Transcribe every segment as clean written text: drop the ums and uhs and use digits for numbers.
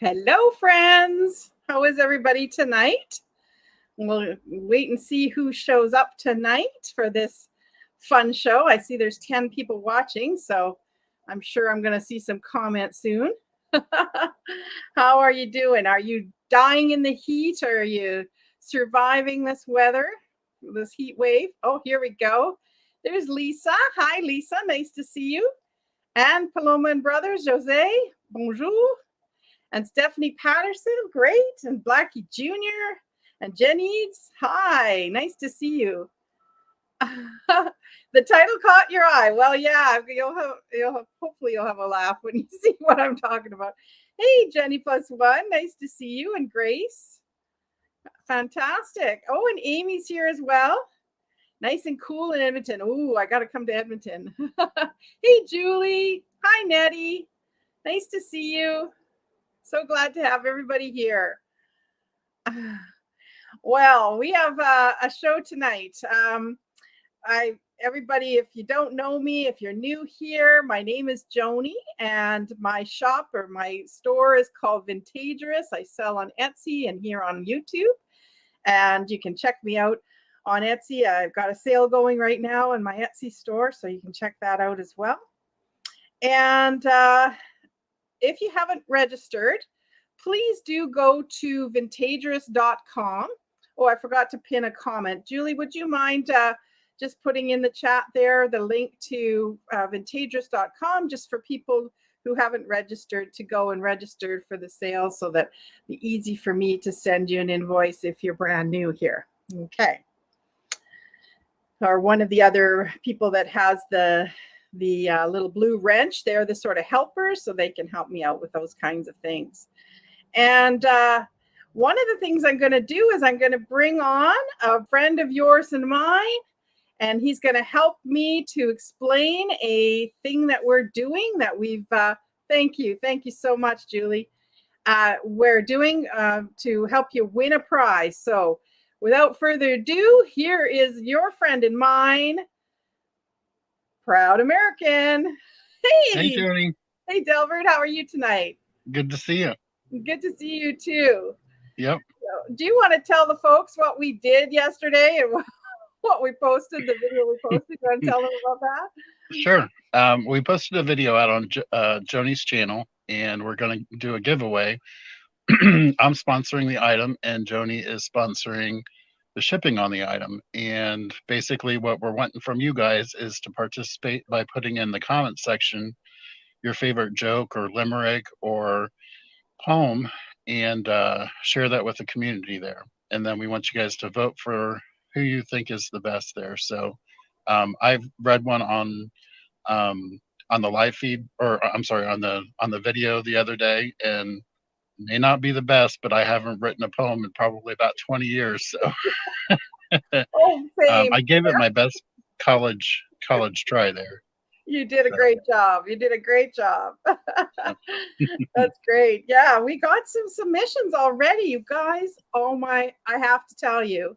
Hello, friends. How is everybody tonight? We'll wait and see who shows up tonight for this fun show. I see there's 10 people watching, so I'm sure I'm going to see some comments soon. How are you doing? Are you dying in the heat, or are you surviving this weather, this heat wave? Oh, here we go. There's Lisa. Hi, Lisa. Nice to see you. And Paloma and Brothers, Jose. Bonjour. And Stephanie Patterson, great. And Blackie Jr. and Jen Eads, hi, nice to see you. The title caught your eye. Well, yeah, hopefully you'll have a laugh when you see what I'm talking about. Hey, Jenny +1, nice to see you. And Grace, fantastic. Oh, and Amy's here as well. Nice and cool in Edmonton. Oh, I got to come to Edmonton. Hey, Julie. Hi, Nettie. Nice to see you. So glad to have everybody here. Well, we have a show tonight. Everybody, if you don't know me, if you're new here, my name is Joni, and my shop or my store is called Vintagerous. I sell on Etsy and here on YouTube, and you can check me out on Etsy. I've got a sale going right now in my Etsy store, so you can check that out as well. And if you haven't registered, please do go to vintagerous.com. Oh, I forgot to pin a comment. Julie, would you mind just putting in the chat there the link to vintagerous.com, just for people who haven't registered to go and register for the sale, so that it'd be easy for me to send you an invoice if you're brand new here. Okay. Or one of the other people that has the little blue wrench, they're the sort of helpers, so they can help me out with those kinds of things. And one of the things I'm going to do is I'm going to bring on a friend of yours and mine, and he's going to help me to explain a thing that we're doing that we've, thank you so much, Julie. We're doing to help you win a prize. So without further ado, here is your friend and mine, Proud American. Hey, Joni. Hey, Delbert, how are you tonight? Good to see you. Good to see you too. Yep. So, do you want to tell the folks what we did yesterday and what we posted, the video we posted? You want to tell them about that? Sure. We posted a video out on Joni's channel, and we're going to do a giveaway. I'm sponsoring the item, and Joni is sponsoring the shipping on the item. And basically what we're wanting from you guys is to participate by putting in the comment section your favorite joke or limerick or poem, and share that with the community there. And then we want you guys to vote for who you think is the best there. So I've read one on the live feed, or I'm sorry, on the video the other day, and may not be the best, but I haven't written a poem in probably about 20 years. So Oh, same. I gave it my best college try there. You did a great job. You did a great job. That's great. Yeah, we got some submissions already, you guys. Oh my, I have to tell you,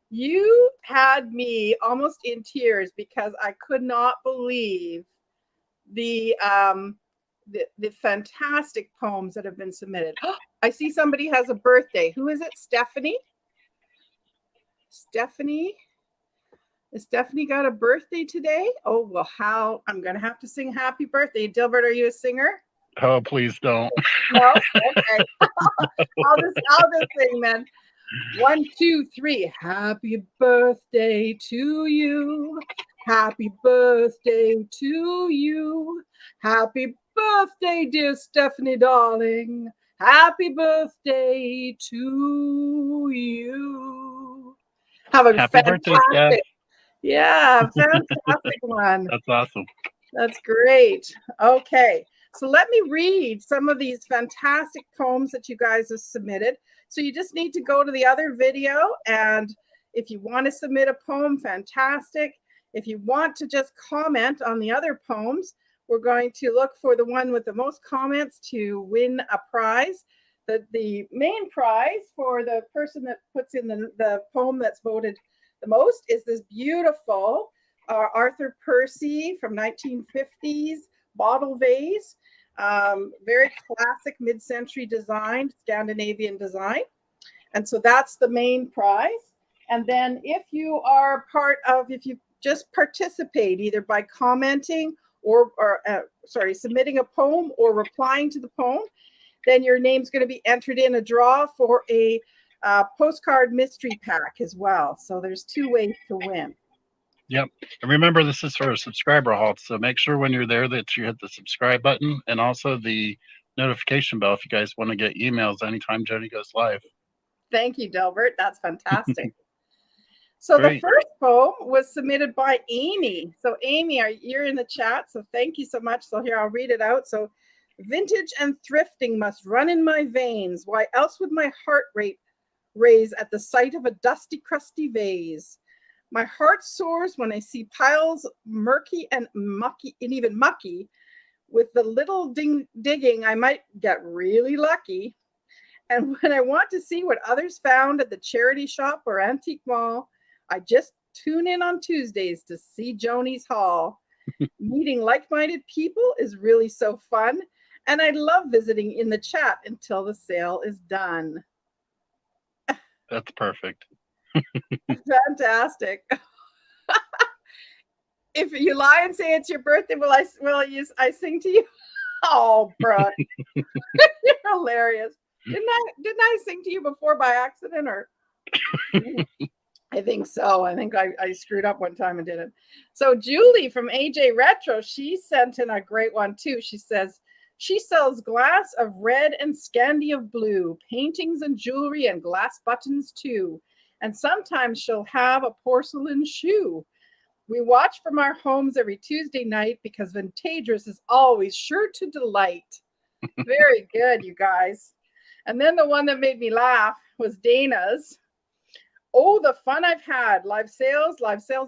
you had me almost in tears because I could not believe the fantastic poems that have been submitted. I see somebody has a birthday. Who is it? Stephanie? Stephanie? Has Stephanie got a birthday today? Oh, well, how? I'm going to have to sing happy birthday. Dilbert, are you a singer? Oh, please don't. No? Okay. I'll just sing then. 1, 2, 3. Happy birthday to you. Happy birthday to you. Happy birthday, dear Stephanie, darling. Happy birthday to you. Have a happy birthday, Steph. Yeah, fantastic one. That's awesome. That's great. Okay, so let me read some of these fantastic poems that you guys have submitted. So you just need to go to the other video, and if you want to submit a poem, fantastic. If you want to just comment on the other poems, we're going to look for the one with the most comments to win a prize. The main prize for the person that puts in the poem that's voted the most is this beautiful Arthur Percy from 1950s bottle vase. Very classic mid-century design, Scandinavian design. And so that's the main prize. And then if you are if you just participate either by commenting or submitting a poem or replying to the poem, then your name's going to be entered in a draw for a postcard mystery pack as well. So there's 2 ways to win. Yep. And remember, this is for a subscriber halt. So make sure when you're there that you hit the subscribe button and also the notification bell if you guys want to get emails anytime Joni goes live. Thank you, Delbert. That's fantastic. So Great. The first poem was submitted by Amy. So Amy, you're in the chat. So thank you so much. So here, I'll read it out. So vintage and thrifting must run in my veins. Why else would my heart rate raise at the sight of a dusty, crusty vase? My heart soars when I see piles murky and mucky, and even mucky. With the little digging, I might get really lucky. And when I want to see what others found at the charity shop or antique mall, I just tune in on Tuesdays to see Joni's haul. Meeting like-minded people is really so fun, and I love visiting in the chat until the sale is done. That's perfect. Fantastic. If you lie and say it's your birthday, will I sing to you? Oh, bro, you're hilarious. Didn't I sing to you before by accident, or? I think so. I think I screwed up one time and didn't. So Julie from AJ Retro, she sent in a great one too. She says she sells glass of red and Scandi of blue, paintings and jewelry and glass buttons too. And sometimes she'll have a porcelain shoe. We watch from our homes every Tuesday night because Vintageous is always sure to delight. Very good, you guys. And then the one that made me laugh was Dana's. Oh, the fun I've had. Live sales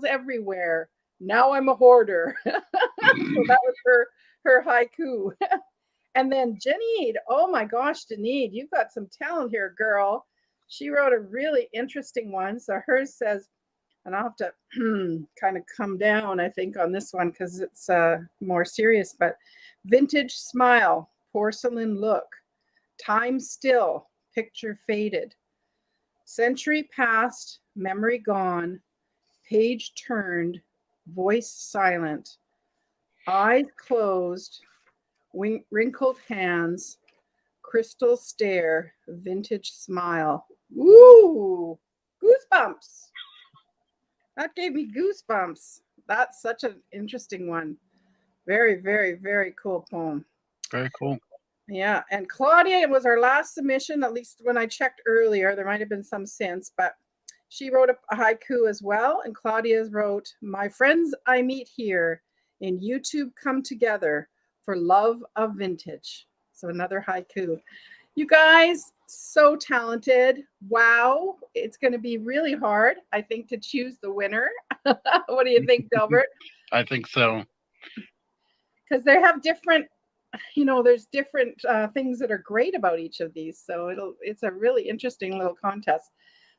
everywhere. Now I'm a hoarder. So that was her haiku. And then Janine, oh my gosh, Janine, you've got some talent here, girl. She wrote a really interesting one. So hers says, and I'll have to kind of come down, I think, on this one because it's more serious, but vintage smile, porcelain look, time still, picture faded. Century past, memory gone, page turned, voice silent, eyes closed, wrinkled hands, crystal stare, vintage smile. Ooh, goosebumps. That gave me goosebumps. That's such an interesting one. Very, very, very cool poem. Very cool. Yeah, and Claudia was our last submission, at least when I checked earlier. There might have been some since, but she wrote a haiku as well. And Claudia wrote, my friends I meet here in YouTube come together for love of vintage. So another haiku. You guys, so talented. Wow. It's going to be really hard, I think, to choose the winner. What do you think, Delbert? I think so. Because they have different, there's different things that are great about each of these. So it's a really interesting little contest.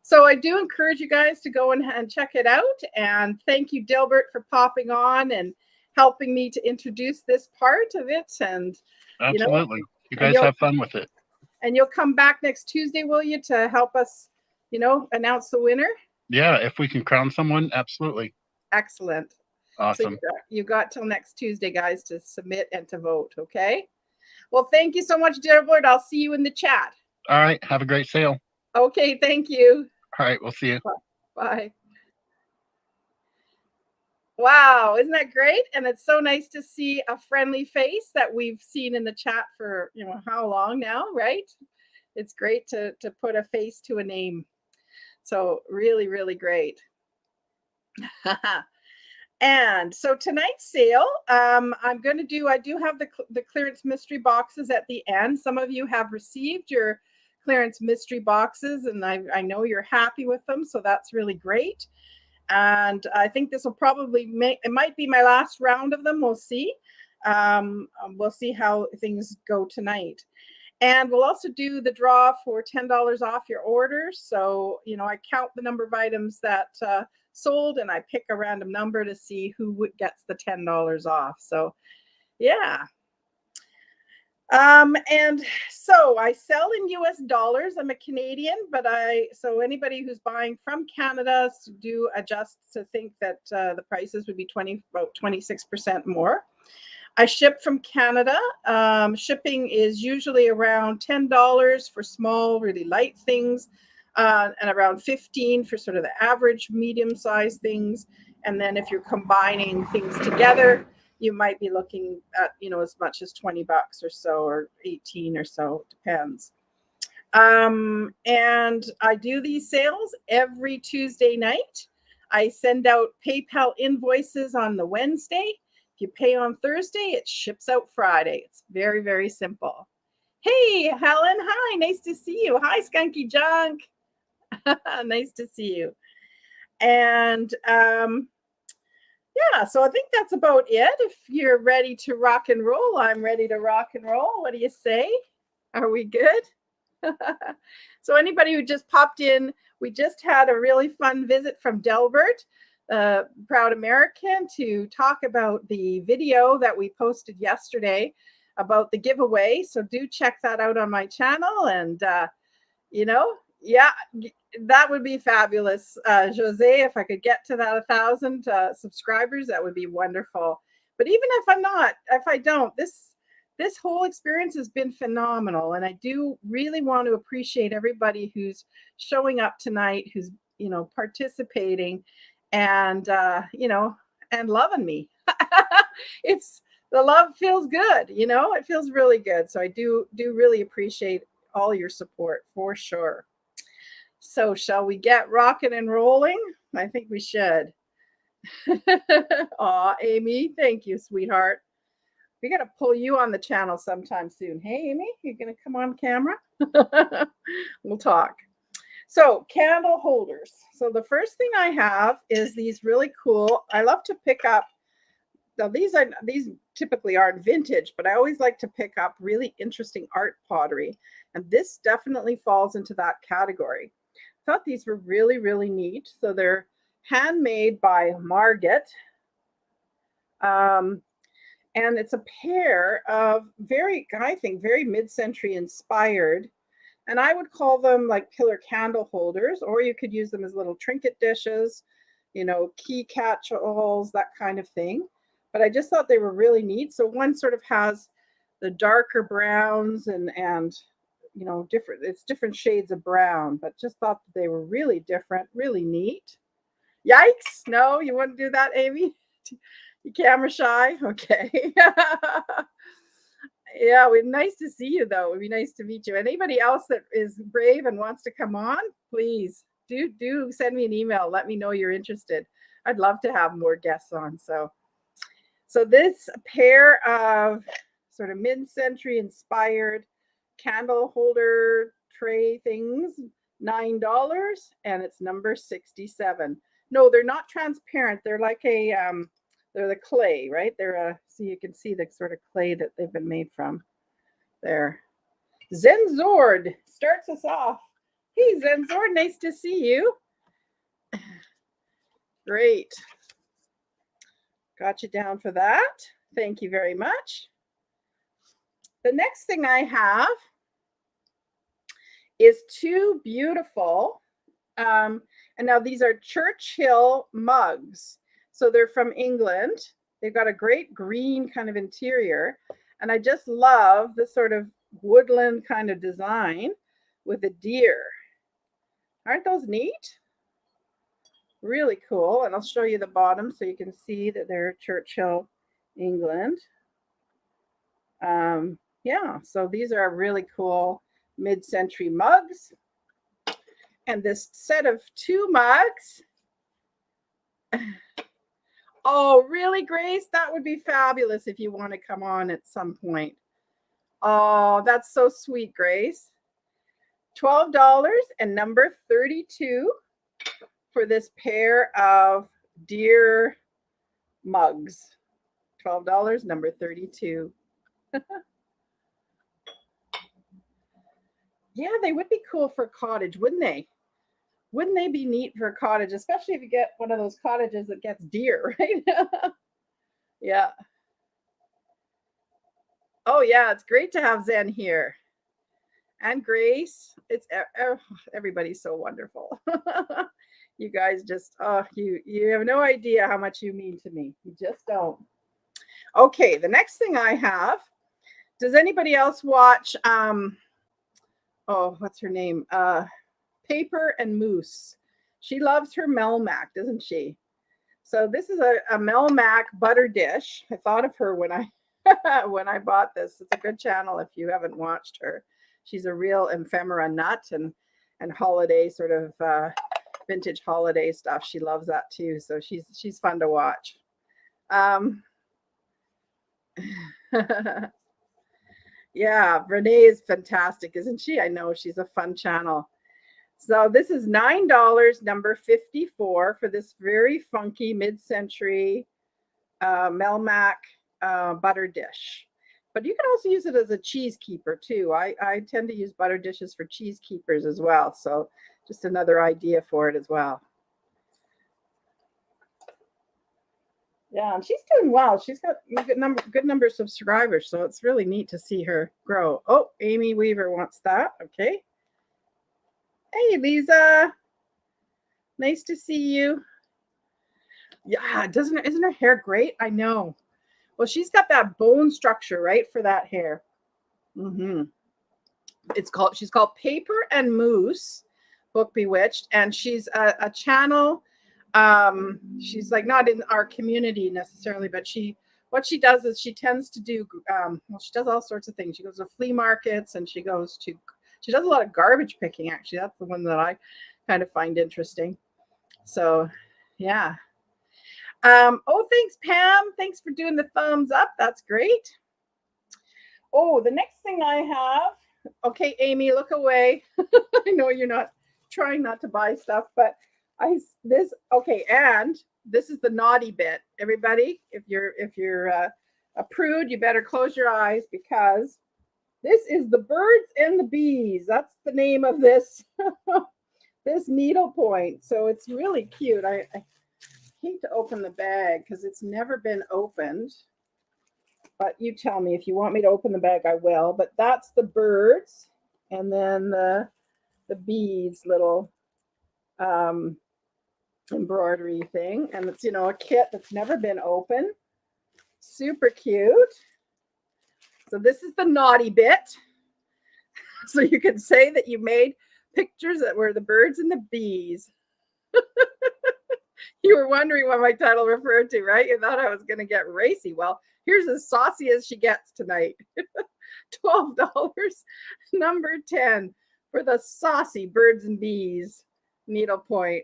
So I do encourage you guys to go and check it out. And thank you, Delbert, for popping on and helping me to introduce this part of it. And absolutely, you guys have fun with it. And you'll come back next Tuesday, will you, to help us, announce the winner? Yeah, if we can crown someone, absolutely. Excellent. Awesome. So you got till next Tuesday, guys, to submit and to vote, okay? Well, thank you so much, Delbert. I'll see you in the chat. All right. Have a great sale. Okay, thank you. All right, we'll see you. Bye. Wow, isn't that great? And it's so nice to see a friendly face that we've seen in the chat for, how long now, right? It's great to put a face to a name. So really, really great. And so tonight's sale, I do have the clearance mystery boxes at the end. Some of you have received your clearance mystery boxes, and I know you're happy with them, so that's really great. And I think this will probably it might be my last round of them. We'll see. We'll see how things go tonight. And we'll also do the draw for $10 off your order. So, I count the number of items that sold, and I pick a random number to see who gets the $10 off. So, yeah. And so I sell in US dollars. I'm a Canadian, but so anybody who's buying from Canada do adjust to think that the prices would be about 26% more. I ship from Canada. Shipping is usually around $10 for small, really light things, and around $15 for sort of the average medium-sized things. And then if you're combining things together, you might be looking at, as much as $20 or so, or 18 or so, depends. And I do these sales every Tuesday night. I send out PayPal invoices on the Wednesday. If you pay on Thursday, it ships out Friday. It's very, very simple. Hey, Helen. Hi, nice to see you. Hi, Skunky Junk. Nice to see you. And yeah, so I think that's about it. If you're ready to rock and roll, I'm ready to rock and roll. What do you say? Are we good? So anybody who just popped in, we just had a really fun visit from Delbert, Proud American, to talk about the video that we posted yesterday about the giveaway. So do check that out on my channel. And, yeah, that would be fabulous. Jose, if I could get to that 1,000 subscribers, that would be wonderful. But even if I don't, this whole experience has been phenomenal. And I do really want to appreciate everybody who's showing up tonight, who's, participating and, and loving me. The love feels good. It feels really good. So I do really appreciate all your support for sure. So shall we get rocking and rolling? I think we should. Aw, Amy, thank you, sweetheart. We got to pull you on the channel sometime soon. Hey, Amy, you going to come on camera? We'll talk. So candle holders. So the first thing I have is these really cool. I love to pick up. Now these typically aren't vintage, but I always like to pick up really interesting art pottery. And this definitely falls into that category. I thought these were really, really neat. So they're handmade by Margit. And it's a pair of very mid-century inspired. And I would call them like pillar candle holders, or you could use them as little trinket dishes, key catch-alls, that kind of thing. But I just thought they were really neat. So one sort of has the darker browns and different shades of brown, but just thought that they were really different, really neat. Yikes. No, you wouldn't do that, Amy? You camera shy? Okay. Yeah, nice to see you, though. It would be nice to meet you. Anybody else that is brave and wants to come on, please do send me an email. Let me know you're interested. I'd love to have more guests on. So this pair of sort of mid-century inspired candle holder tray things, $9, and it's number 67. No, they're not transparent. They're like they're the clay, right? So you can see the sort of clay that they've been made from. There. Zenzord starts us off. Hey, Zenzord, nice to see you. Great. Got you down for that. Thank you very much. The next thing I have is two beautiful, and now these are Churchill mugs. So they're from England. They've got a great green kind of interior. And I just love the sort of woodland kind of design with a deer. Aren't those neat? Really cool. And I'll show you the bottom so you can see that they're Churchill, England. Yeah, so these are really cool mid-century mugs. And this set of two mugs. Oh, really, Grace? That would be fabulous if you want to come on at some point. Oh, that's so sweet, Grace. $12 and number 32 for this pair of deer mugs. $12, number 32. Yeah, they would be cool for a cottage, wouldn't they? Wouldn't they be neat for a cottage, especially if you get one of those cottages that gets deer, right? Yeah. Oh yeah, it's great to have Zen here. And Grace. It's everybody's so wonderful. You guys just you have no idea how much you mean to me. You just don't. Okay, the next thing I have. Does anybody else watch what's her name? Paper and Moose. She loves her Melmac, doesn't she? So this is a Melmac butter dish. I thought of her when I when I bought this. It's a good channel if you haven't watched her. She's a real ephemera nut and holiday sort of vintage holiday stuff. She loves that too. So she's fun to watch. Yeah, Renee is fantastic, isn't she? I know she's a fun channel. So this is $9, number 54 for this very funky mid-century Melmac butter dish. But you can also use it as a cheese keeper too. I tend to use butter dishes for cheese keepers as well. So just another idea for it as well. Yeah, and she's doing well. She's got good number of subscribers, so it's really neat to see her grow. Oh, Amy Weaver wants that. Okay. Hey, Lisa. Nice to see you. Yeah, isn't her hair great? I know. Well, she's got that bone structure, right, for that hair. She's called Paper and Moose, Book Bewitched, and she's a channel. She's like not in our community necessarily, but what she does is she tends to do she does all sorts of things. She goes to flea markets and she does a lot of garbage picking. Actually, that's the one that I kind of find interesting. So yeah. Thanks, Pam. Thanks for doing the thumbs up. That's great. Oh, the next thing I have. Okay, Amy, look away. I know you're not trying not to buy stuff, but and this is the naughty bit. Everybody, if you're a prude, you better close your eyes because this is the birds and the bees. That's the name of this this needle point. So it's really cute. I hate to open the bag because it's never been opened. But you tell me if you want me to open the bag, I will. But that's the birds, and then the bees little embroidery thing, and it's a kit that's never been opened. Super cute. So this is the naughty bit. So you can say that you made pictures that were the birds and the bees. You were wondering what my title referred to, right? You thought I was going to get racy. Well, here's as saucy as she gets tonight. $12, number 10 for the saucy birds and bees needlepoint.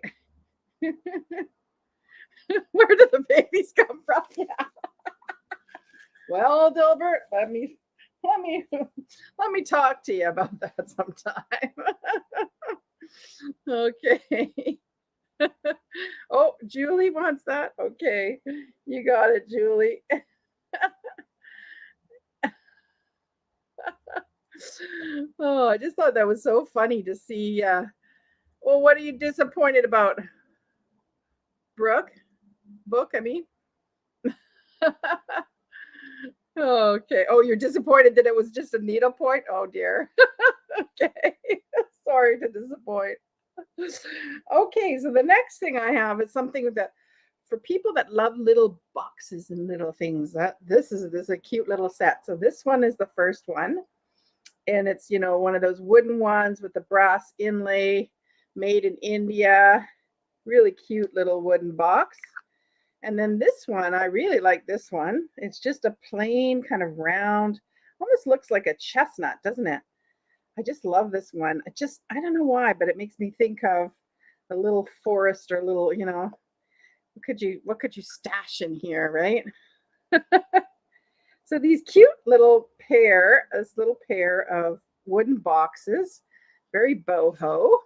Where did the babies come from? Yeah. Well, Dilbert, let me talk to you about that sometime. Okay. Oh, Julie wants that. Okay, you got it, Julie. Oh, I just thought that was so funny to see. Well, what are you disappointed about, Book, I mean. Okay. Oh, you're disappointed that it was just a needlepoint? Oh, dear. Okay. Sorry to disappoint. Okay, so the next thing I have is something that for people that love little boxes and little things. This is a cute little set. So this one is the first one, and it's one of those wooden ones with the brass inlay, made in India. Really cute little wooden box. And then this one, I really like this one. It's just a plain kind of round, almost looks like a chestnut, doesn't it? I just love this one. I don't know why, but it makes me think of a little forest or little, what could you stash in here, right? So these cute little pair of wooden boxes, very boho,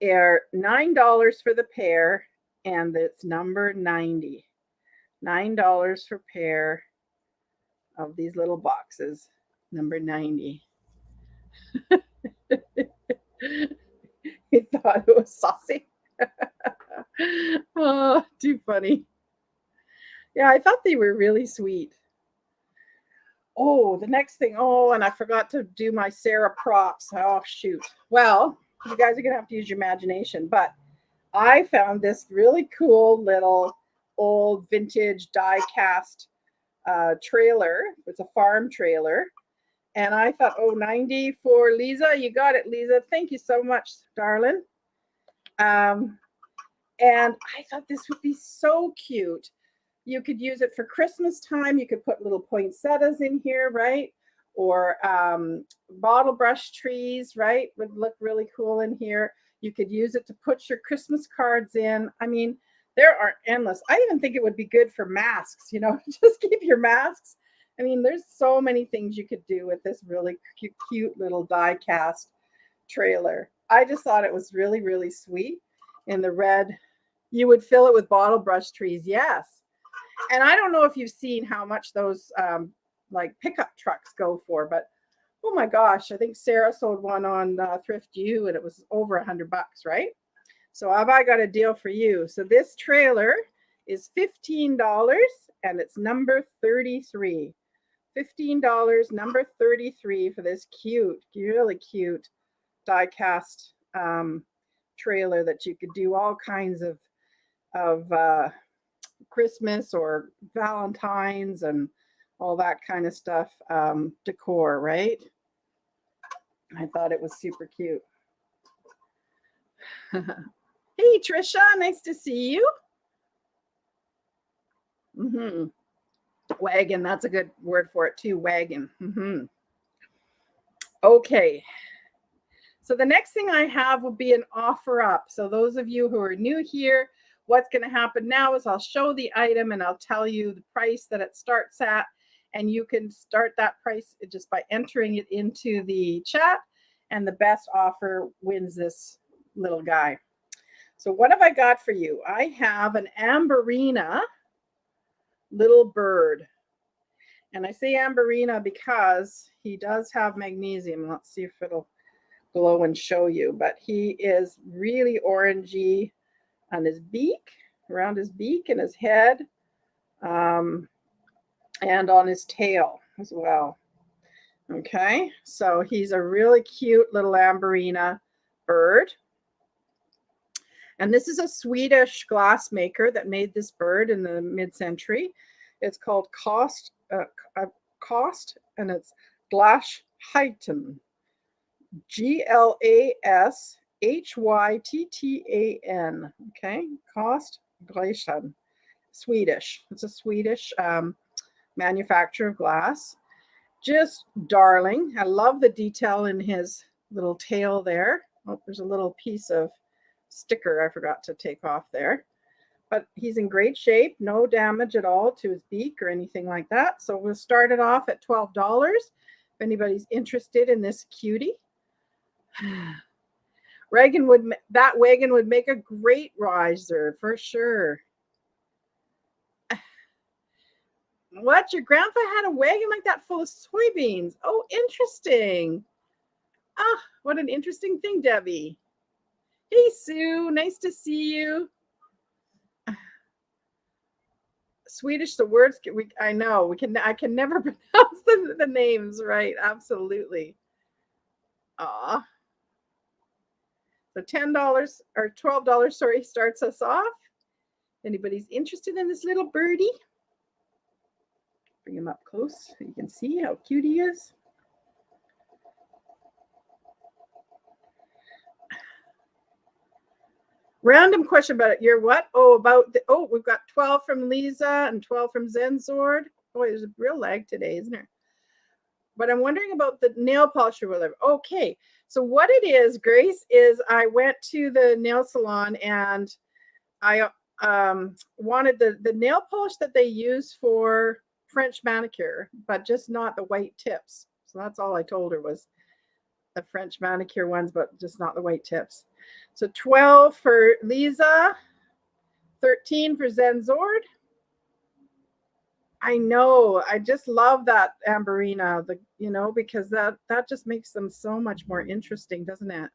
are $9 for the pair, and it's number 90. $9 for pair of these little boxes, number 90. He thought it was saucy. Oh, too funny. Yeah, I thought they were really sweet. Oh, the next thing. Oh, and I forgot to do my Sarah props. Oh, shoot. Well, you guys are going to have to use your imagination. But I found this really cool little old vintage die cast trailer. It's a farm trailer. And I thought, oh, 90 for Lisa. You got it, Lisa. Thank you so much, darling. And I thought this would be so cute. You could use it for Christmas time. You could put little poinsettias in here, right? Or bottle brush trees, right? Would look really cool in here. You could use it to put your Christmas cards in. I mean, there are endless. I even think it would be good for masks, you know, just keep your masks. I mean, there's so many things you could do with this really cute little die cast trailer. I just thought it was really, really sweet. In the red, you would fill it with bottle brush trees. Yes. And I don't know if you've seen how much those like pickup trucks go for, but oh my gosh, I think Sarah sold one on Thrift U and it was over $100, right? So have I got a deal for you? So this trailer is $15 and it's number 33. $15, number 33 for this cute, really cute die cast trailer that you could do all kinds of Christmas or Valentine's and all that kind of stuff decor, right? I thought it was super cute. Hey Trisha, nice to see you. Wagon, that's a good word for it too, wagon. Okay, so the next thing I have will be an offer up. So those of you who are new here, what's going to happen now is I'll show the item and I'll tell you the price that it starts at, and you can start that price just by entering it into the chat, and the best offer wins this little guy. So what have I got for you? I have an Amberina little bird. And I say Amberina because he does have magnesium. Let's see if it'll glow and show you, but he is really orangey on his beak, around his beak and his head, and on his tail as well. Okay, so he's a really cute little Amberina bird. And this is a Swedish glass maker that made this bird in the mid-century. It's called Kost, and it's Glashhyttan. Glashhyttan. Okay, Kost Glashhyttan. Swedish. It's a Swedish manufacturer of glass. Just darling. I love the detail in his little tail there. Oh, there's a little piece of sticker I forgot to take off there. But he's in great shape, no damage at all to his beak or anything like that. So we'll start it off at $12 if anybody's interested in this cutie. That wagon would make a great riser for sure. What? Your grandpa had a wagon like that full of soybeans? Oh, interesting. Ah, what an interesting thing, Debbie. Hey, Sue, nice to see you. Swedish, the words I know I can never pronounce the names right. Absolutely. So $10 or $12, sorry, starts us off. Anybody's interested in this little birdie? Bring him up close so you can see how cute he is. Random question about it. You're what? Oh, we've got 12 from Lisa and 12 from Zenzord. Boy, there's a real lag today, isn't there? But I'm wondering about the nail polish or whatever. Okay, so what it is, Grace, is I went to the nail salon and I wanted the nail polish that they use for French manicure, but just not the white tips. So that's all I told her was the French manicure ones, but just not the white tips. So 12 for Lisa, 13 for Zenzord. I know. I just love that Amberina, because that just makes them so much more interesting, doesn't it?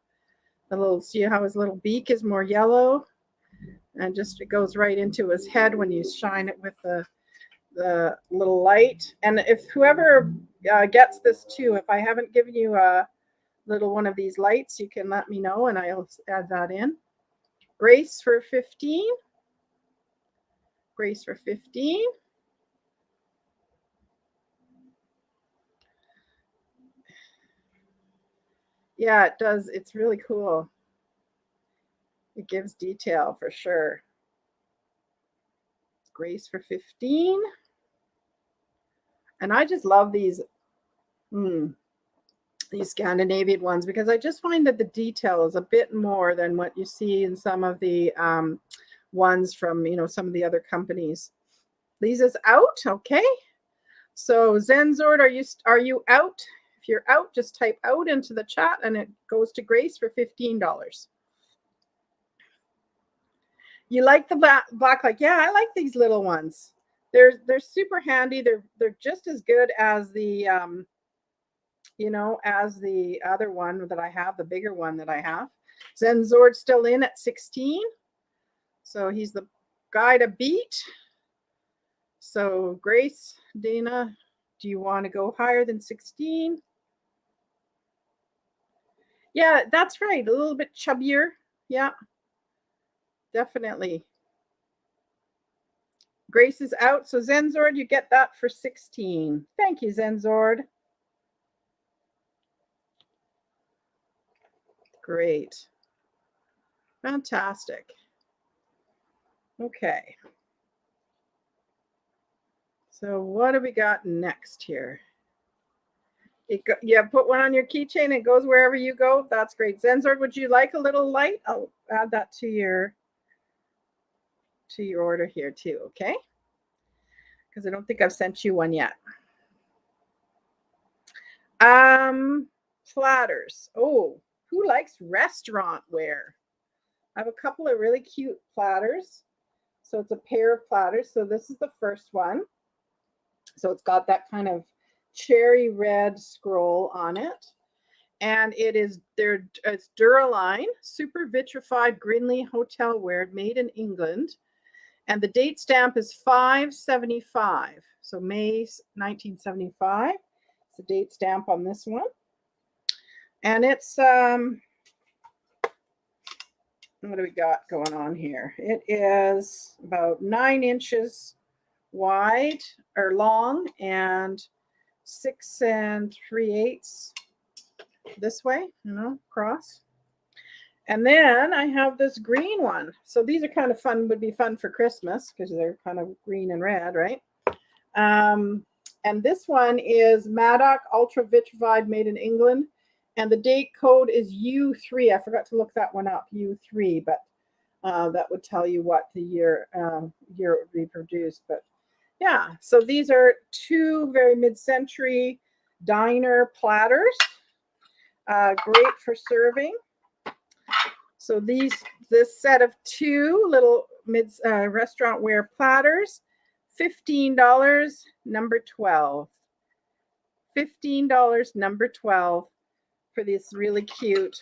See how his little beak is more yellow, and just it goes right into his head when you shine it with the little light. And if whoever gets this too. If I haven't given you a little one of these lights, you can let me know and I'll add that in. Grace for 15. Grace for 15. Yeah, it does. It's really cool. It gives detail for sure. Grace for 15. And I just love these Scandinavian ones because I just find that the detail is a bit more than what you see in some of the ones from, some of the other companies. Lisa's out. Okay. So Zenzord, are you out? If you're out, just type out into the chat and it goes to Grace for $15. You like the black light? Yeah, I like these little ones. They're super handy. They're just as good as the as the other one that I have, the bigger one that I have. Zenzord's still in at 16. So he's the guy to beat. So Grace, Dana, do you want to go higher than 16? Yeah, that's right. A little bit chubbier. Yeah, definitely. Grace is out. So Zenzord, you get that for 16. Thank you, Zenzord. Great. Fantastic. Okay. So what do we got next here? Put one on your keychain. It goes wherever you go. That's great. Zenzord, would you like a little light? I'll add that to your order here too, okay? Because I don't think I've sent you one yet. Platters. Oh, who likes restaurant wear? I have a couple of really cute platters. So it's a pair of platters. So this is the first one. So it's got that kind of cherry red scroll on it. And it's Duraline, super vitrified Grinley hotelware made in England. And the date stamp is 5/75. So May 1975. It's the date stamp on this one. And it's, what do we got going on here? It is about 9 inches wide or long and 6 3/8 this way, across. And then I have this green one. So these are kind of fun, would be fun for Christmas because they're kind of green and red, right? And this one is Maddock Ultra Vitrified made in England. And the date code is U3. I forgot to look that one up, U3, but that would tell you what the year it would be produced. But yeah, so these are 2 very mid-century diner platters. Great for serving. So this set of 2 little restaurant ware platters, $15, number 12. $15, number 12 for these really cute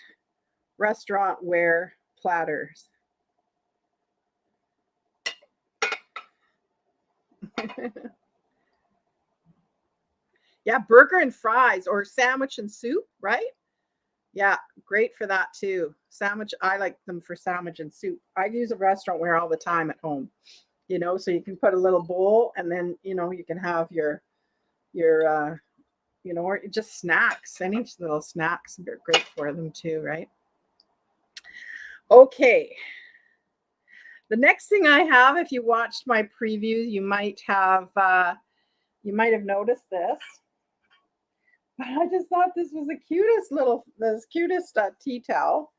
restaurant ware platters. Yeah, burger and fries or sandwich and soup, right? Yeah, great for that too. Sandwich, I like them for sandwich and soup. I use a restaurant ware all the time at home, so you can put a little bowl and then, you can have your or just snacks. Any little snacks are great for them too, right? Okay. The next thing I have, if you watched my preview, you might have noticed this. But I just thought this was the cutest tea towel.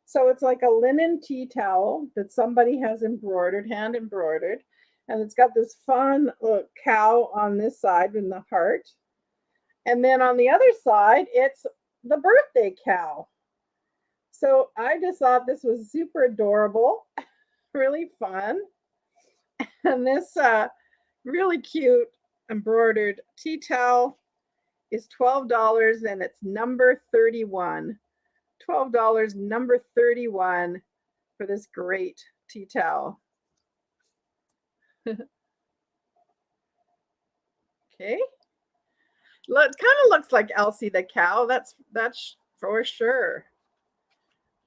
So it's like a linen tea towel that somebody has hand embroidered. And it's got this fun cow on this side in the heart. And then on the other side, it's the birthday cow. So I just thought this was super adorable, really fun. And this really cute embroidered tea towel is $12 and it's number 31. $12, number 31 for this great tea towel. Okay. Look, kind of looks like Elsie the cow. That's for sure.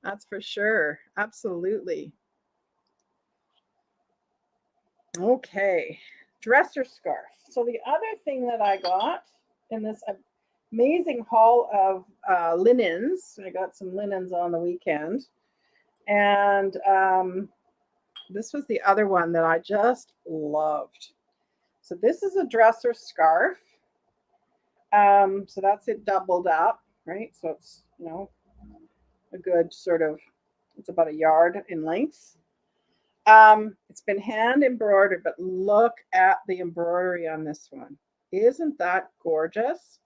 That's for sure. Absolutely. Okay, dresser scarf. So the other thing that I got in this amazing haul of linens, I got some linens on the weekend, and this was the other one that I just loved. So this is a dresser scarf. So that's it doubled up, right? So it's, you know, a good sort of, it's about a yard in length. It's been hand embroidered, but look at the embroidery on this one. Isn't that gorgeous?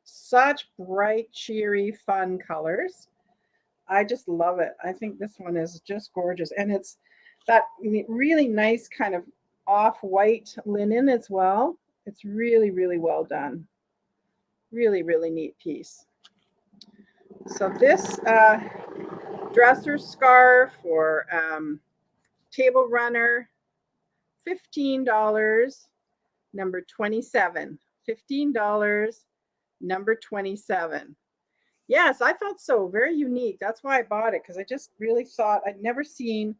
Such bright, cheery, fun colors. I just love it. I think this one is just gorgeous. And it's that really nice kind of off-white linen as well. It's really, really well done. Really, really neat piece. So this dresser scarf or table runner, $15, number 27. $15, number 27. Yes, I thought so. Very unique. That's why I bought it, because I just really thought I'd never seen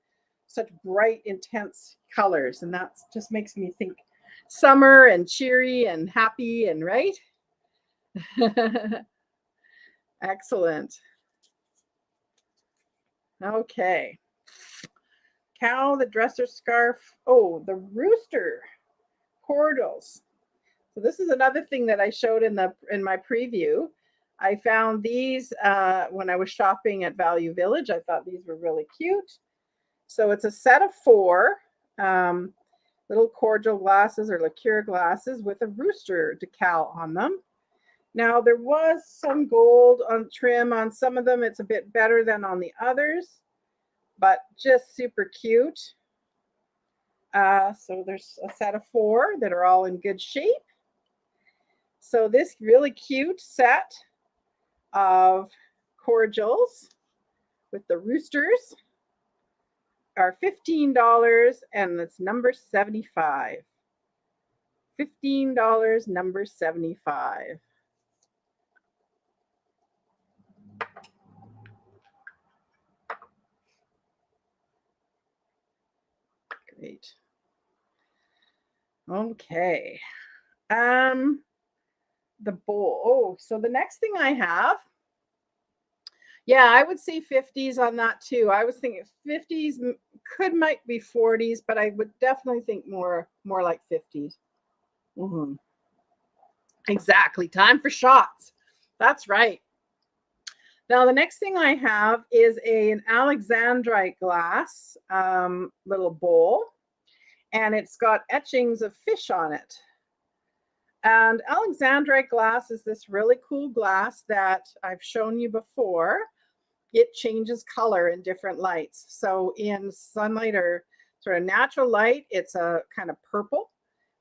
such bright, intense colors. And that just makes me think summer and cheery and happy and right. Excellent. Okay. Cow, the dresser scarf. Oh, the rooster cordals. So this is another thing that I showed in my preview. I found these when I was shopping at Value Village. I thought these were really cute. So it's a set of 4 little cordial glasses or liqueur glasses with a rooster decal on them. Now there was some gold on trim on some of them. It's a bit better than on the others, but just super cute. So there's a set of 4 that are all in good shape. So this really cute set of cordials with the roosters are $15, and it's number 75. $15, number 75. Great. Okay. The bowl. Oh, so the next thing I have, yeah, I would say 50s on that too. I was thinking 50s might be 40s, but I would definitely think more like 50s. Mm-hmm. Exactly. Time for shots. That's right. Now, the next thing I have is an Alexandrite glass little bowl, and it's got etchings of fish on it. And Alexandrite glass is this really cool glass that I've shown you before. It changes color in different lights. So in sunlight or sort of natural light, it's a kind of purple.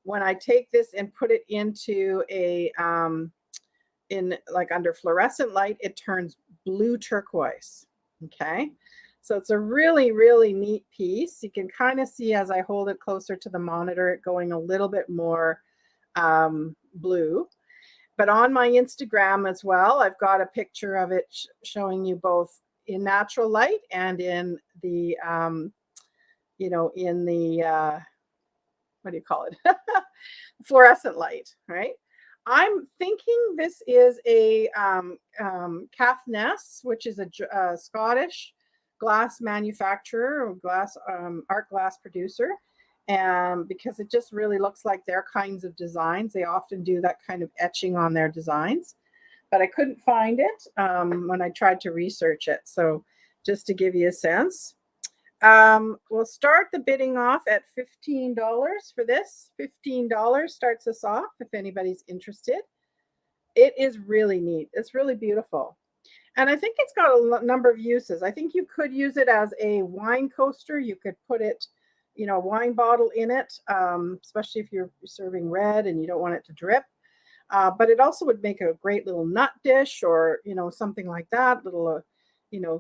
When I take this and put it into a in like under fluorescent light, it turns blue turquoise. Okay, so it's a really, really neat piece. You can kind of see as I hold it closer to the monitor, it going a little bit more blue. But on my Instagram as well, I've got a picture of it showing you both in natural light and in the in the what do you call it? Fluorescent light, right? I'm thinking this is a Caithness, which is a Scottish glass manufacturer or glass art glass producer, and because it just really looks like their kinds of designs. They often do that kind of etching on their designs, but I couldn't find it when I tried to research it. So just to give you a sense. We'll start the bidding off at $15 for this. $15 starts us off if anybody's interested. It is really neat. It's really beautiful. And I think it's got a number of uses. I think you could use it as a wine coaster. You could put it, a wine bottle in it, especially if you're serving red and you don't want it to drip. But it also would make a great little nut dish or, something like that, little,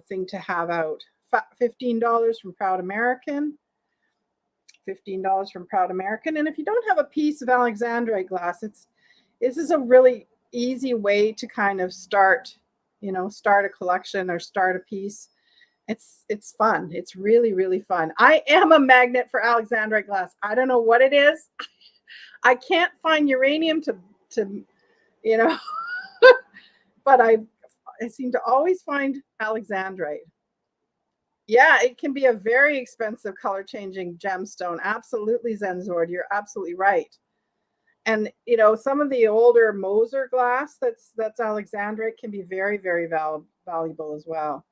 thing to have out. $15 from Proud American. $15 from Proud American. And if you don't have a piece of Alexandrite glass, this is a really easy way to kind of start, start a collection or start a piece. It's fun. It's really, really fun. I am a magnet for Alexandrite glass. I don't know what it is. I can't find uranium to but I seem to always find Alexandrite. Yeah, it can be a very expensive color changing gemstone. Absolutely, Zenzord. You're absolutely right. And some of the older Moser glass that's Alexandrite can be very, very valuable as well.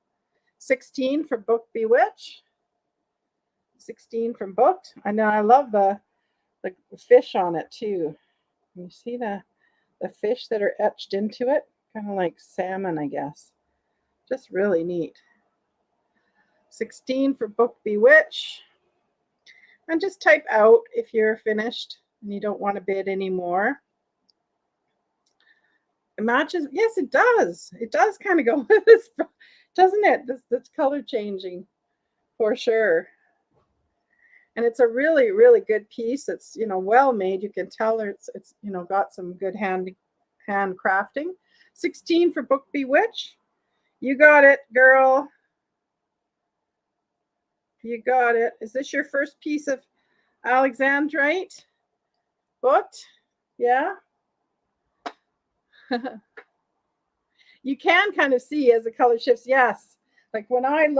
16 for Book Bewitch. 16 from Booked. I know, I love the fish on it too. You see the fish that are etched into it, kind of like salmon, I guess. Just really neat. 16 for Book Bewitch. And just type out if you're finished and you don't want to bid anymore. It matches. Yes, it does. It does kind of go with this, doesn't it? This color changing for sure. And it's a really, really good piece. It's, well made. You can tell it's got some good hand crafting. 16 for Book Bewitch. You got it, girl. You got it. Is this your first piece of Alexandrite booked? Yeah. You can kind of see as the color shifts. Yes. Like when I'm,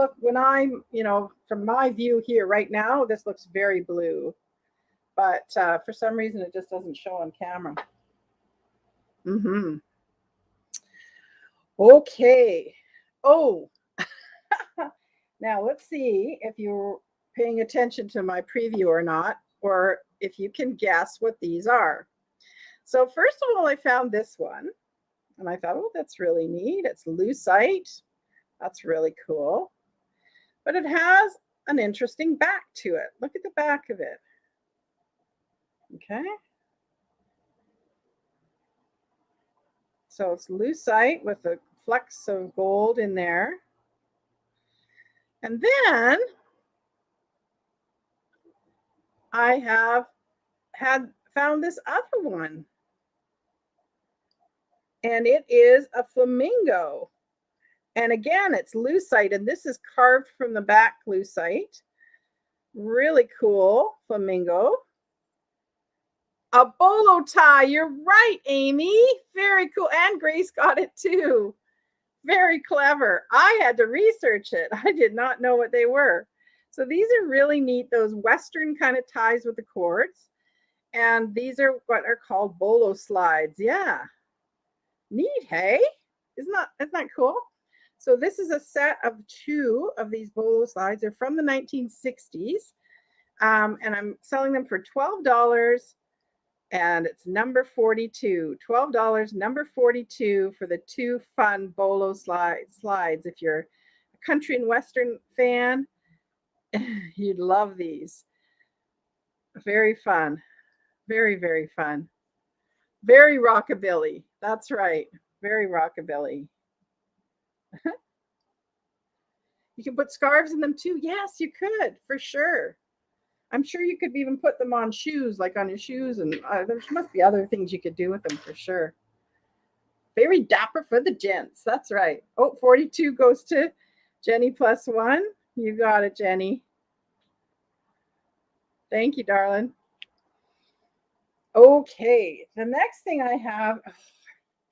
from my view here right now, this looks very blue. But for some reason, it just doesn't show on camera. Okay. Oh. Now let's see if you're paying attention to my preview or not, or if you can guess what these are. So first of all, I found this one. And I thought, oh, that's really neat. It's lucite. That's really cool. But it has an interesting back to it. Look at the back of it. Okay. So it's lucite with a flecks of gold in there. And then I have found this other one. And it is a flamingo. And again, it's lucite, and this is carved from the back lucite. Really cool flamingo. A bolo tie. You're right, Amy. Very cool. And Grace got it too. Very clever. I had to research it. I did not know what they were. So these are really neat, those Western kind of ties with the cords. And these are what are called Bolo Slides. Yeah. Neat, hey? Isn't that cool? So this is a set of 2 of these Bolo Slides. They're from the 1960s. And I'm selling them for $12. And it's number 42. $12, number 42 for the 2 fun Bolo slides. If you're a country and Western fan, you'd love these. Very fun. Very, very fun. Very rockabilly. That's right. Very rockabilly. You can put scarves in them too. Yes, you could, for sure. I'm sure you could even put them on shoes, like on your shoes, and there must be other things you could do with them for sure. Very dapper for the gents. That's right. Oh, 42 goes to Jenny +1. You got it, Jenny. Thank you, darling. Okay, the next thing I have,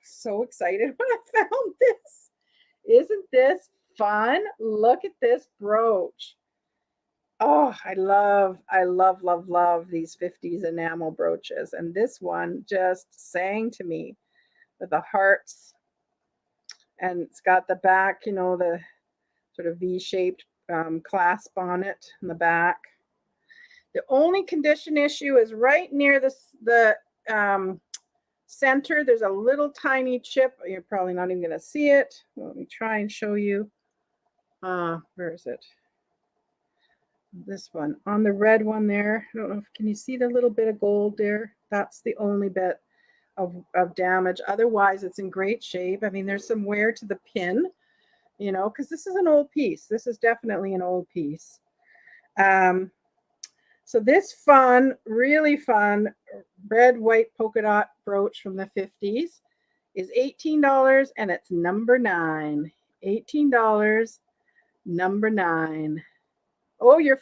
so excited when I found this. Isn't this fun? Look at this brooch. Oh, I love these 50s enamel brooches. And this one just sang to me with the hearts. And it's got the back, the sort of V-shaped clasp on it in the back. The only condition issue is right near the center. There's a little tiny chip. You're probably not even going to see it. Let me try and show you. Where is it? This one on the red one there. I don't know if can you see the little bit of gold there? That's the only bit of damage. Otherwise, it's in great shape. I mean, there's some wear to the pin, because this is an old piece. This is definitely an old piece. So this fun, really fun red, white polka dot brooch from the 50s is $18 and it's number 9. $18, number 9. Oh, you're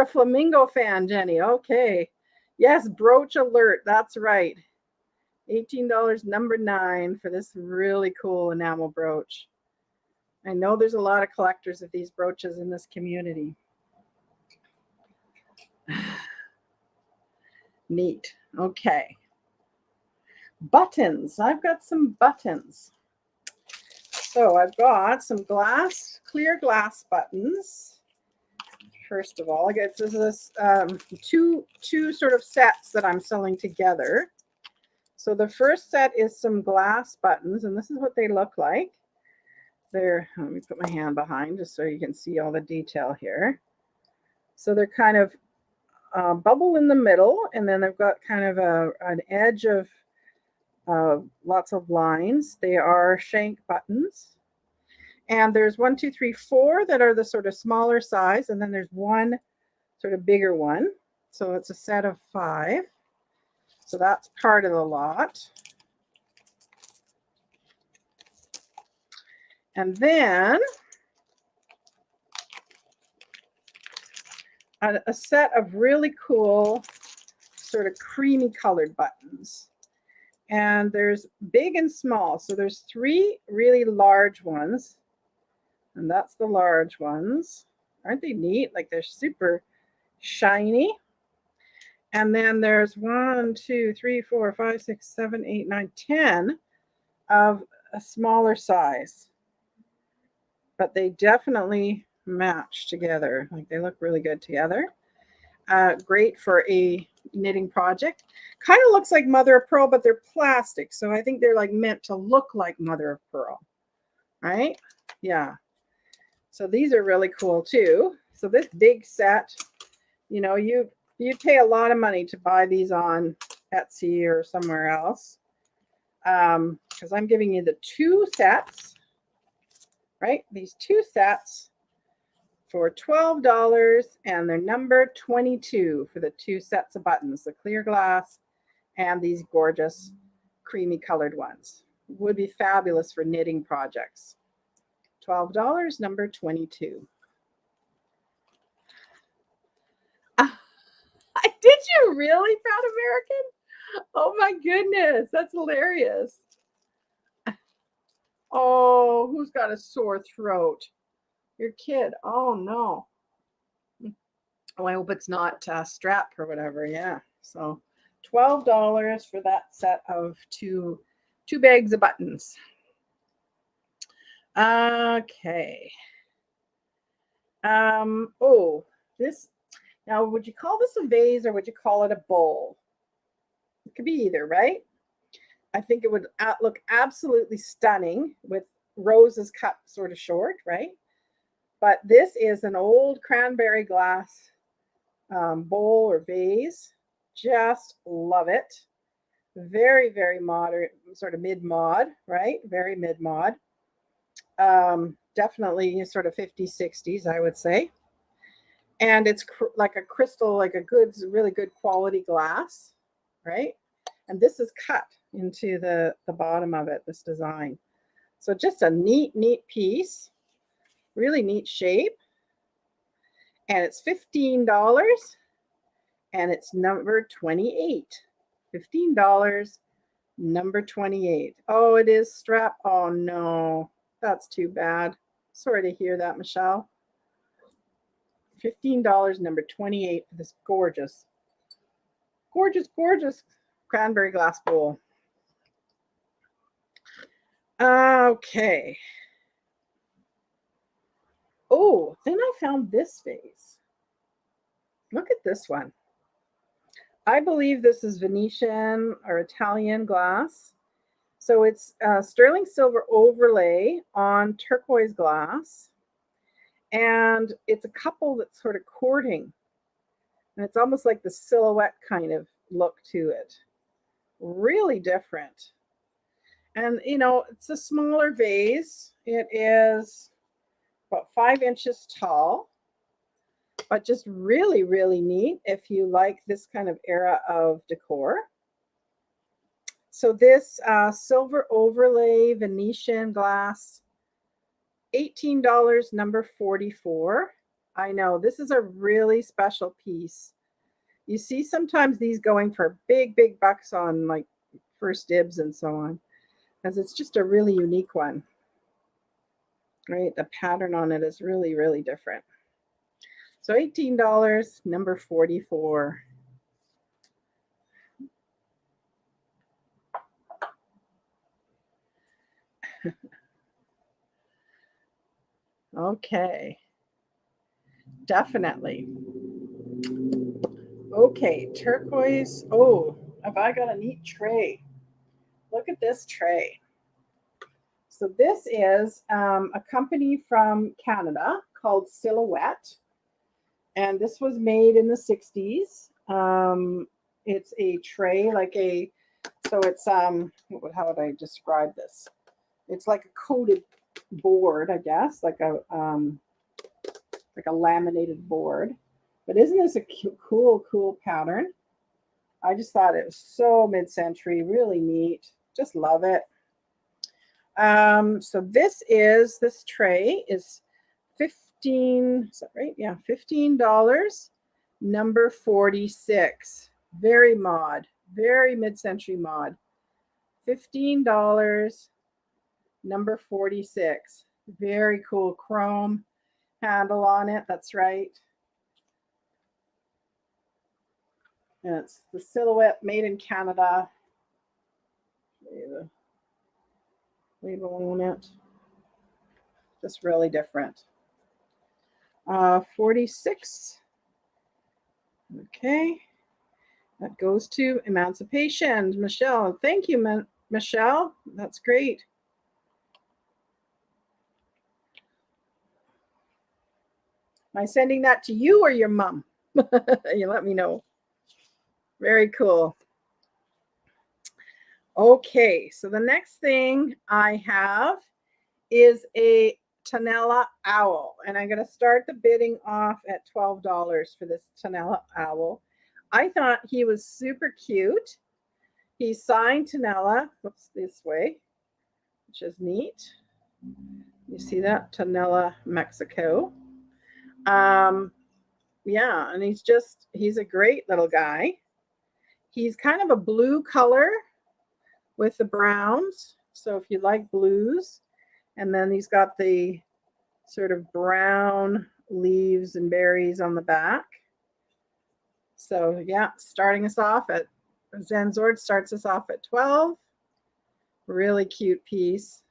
a Flamingo fan, Jenny. Okay. Yes, brooch alert. That's right. $18, number 9 for this really cool enamel brooch. I know there's a lot of collectors of these brooches in this community. Neat. Okay. Buttons. I've got some buttons. So I've got some clear glass buttons. First of all, I guess this is two sort of sets that I'm selling together. So the first set is some glass buttons, and this is what they look like. Let me put my hand behind just so you can see all the detail here. So they're kind of bubble in the middle, and then they've got kind of an edge of lots of lines. They are shank buttons. And there's 1, 2, 3, 4 that are the sort of smaller size, and then there's one sort of bigger one. So it's a set of 5. So that's part of the lot. And then a set of really cool sort of creamy colored buttons. And there's big and small. So there's 3 really large ones. And that's the large ones. Aren't they neat? Like they're super shiny. And then there's 1, 2, 3, 4, 5, 6, 7, 8, 9, 10 of a smaller size. But they definitely match together. Like they look really good together. Great for a knitting project. Kind of looks like mother of pearl, but they're plastic. So I think they're like meant to look like mother of pearl. Right? Yeah. So these are really cool too. So this big set, you know, you pay a lot of money to buy these on Etsy or somewhere else. Because I'm giving you the 2 sets, right? These 2 sets for $12, and they're number 22 for the 2 sets of buttons, the clear glass and these gorgeous creamy colored ones. Would be fabulous for knitting projects. $12, number 22. Did you really, Proud American? Oh my goodness, that's hilarious. Oh, who's got a sore throat? Your kid. Oh no. Oh, I hope it's not strap or whatever. Yeah. So $12 for that set of two bags of buttons. Okay. Oh, this. Now, would you call this a vase or would you call it a bowl? It could be either, right? I think it would look absolutely stunning with roses cut sort of short, right? But this is an old cranberry glass bowl or vase. Just love it. Very, very modern, sort of mid-mod, right? Very mid-mod. Definitely sort of 50s, 60s, I would say. And it's like a crystal, like a good, really good quality glass, right? And this is cut into the bottom of it, this design. So just a neat, neat piece. Really neat shape. And it's $15. And it's number 28. $15, number 28. Oh, it is strap. Oh, no. That's too bad. Sorry to hear that, Michelle. $15, number 28 for this gorgeous, gorgeous, gorgeous cranberry glass bowl. Okay. Oh, then I found this vase. Look at this one. I believe this is Venetian or Italian glass. So it's sterling silver overlay on turquoise glass. And it's a couple that's sort of courting. And it's almost like the silhouette kind of look to it. Really different. And, you know, it's a smaller vase. It is about 5 inches tall. But just really, really neat if you like this kind of era of decor. So this silver overlay Venetian glass, $18, number 44. I know, this is a really special piece. You see sometimes these going for big, big bucks on like First Dibs and so on, because it's just a really unique one. Right, the pattern on it is really, really different. So $18, number 44. Okay, definitely. Okay, turquoise. Oh, have I got a neat tray? Look at this tray. So this is a company from Canada called Silhouette. And this was made in the 60s. It's a tray, like a, so it's, how would I describe this? It's like a coated board, I guess, like a laminated board. But isn't this a cool pattern? I just thought it was so mid-century, really neat. Just love it. So this tray is $15, is that right? Yeah, $15, number 46. Very mod, very mid-century mod. $15, number 46. Very cool chrome handle on it, that's right. And it's the Silhouette, made in Canada. The label on it. Just really different. 46. Okay. That goes to Emancipation. Michelle, thank you, Michelle. That's great. Am I sending that to you or your mom? You let me know. Very cool. Okay, so the next thing I have is a Tanella owl, and I'm going to start the bidding off at $12 for this Tanella owl. I thought he was super cute. He's signed Tanella, whoops, this way, which is neat. You see that? Tanella, Mexico. Yeah, and he's a great little guy. He's kind of a blue color with the browns. So if you like blues, and then he's got the sort of brown leaves and berries on the back. So yeah, starting us off at Zenzord starts us off at 12. Really cute piece.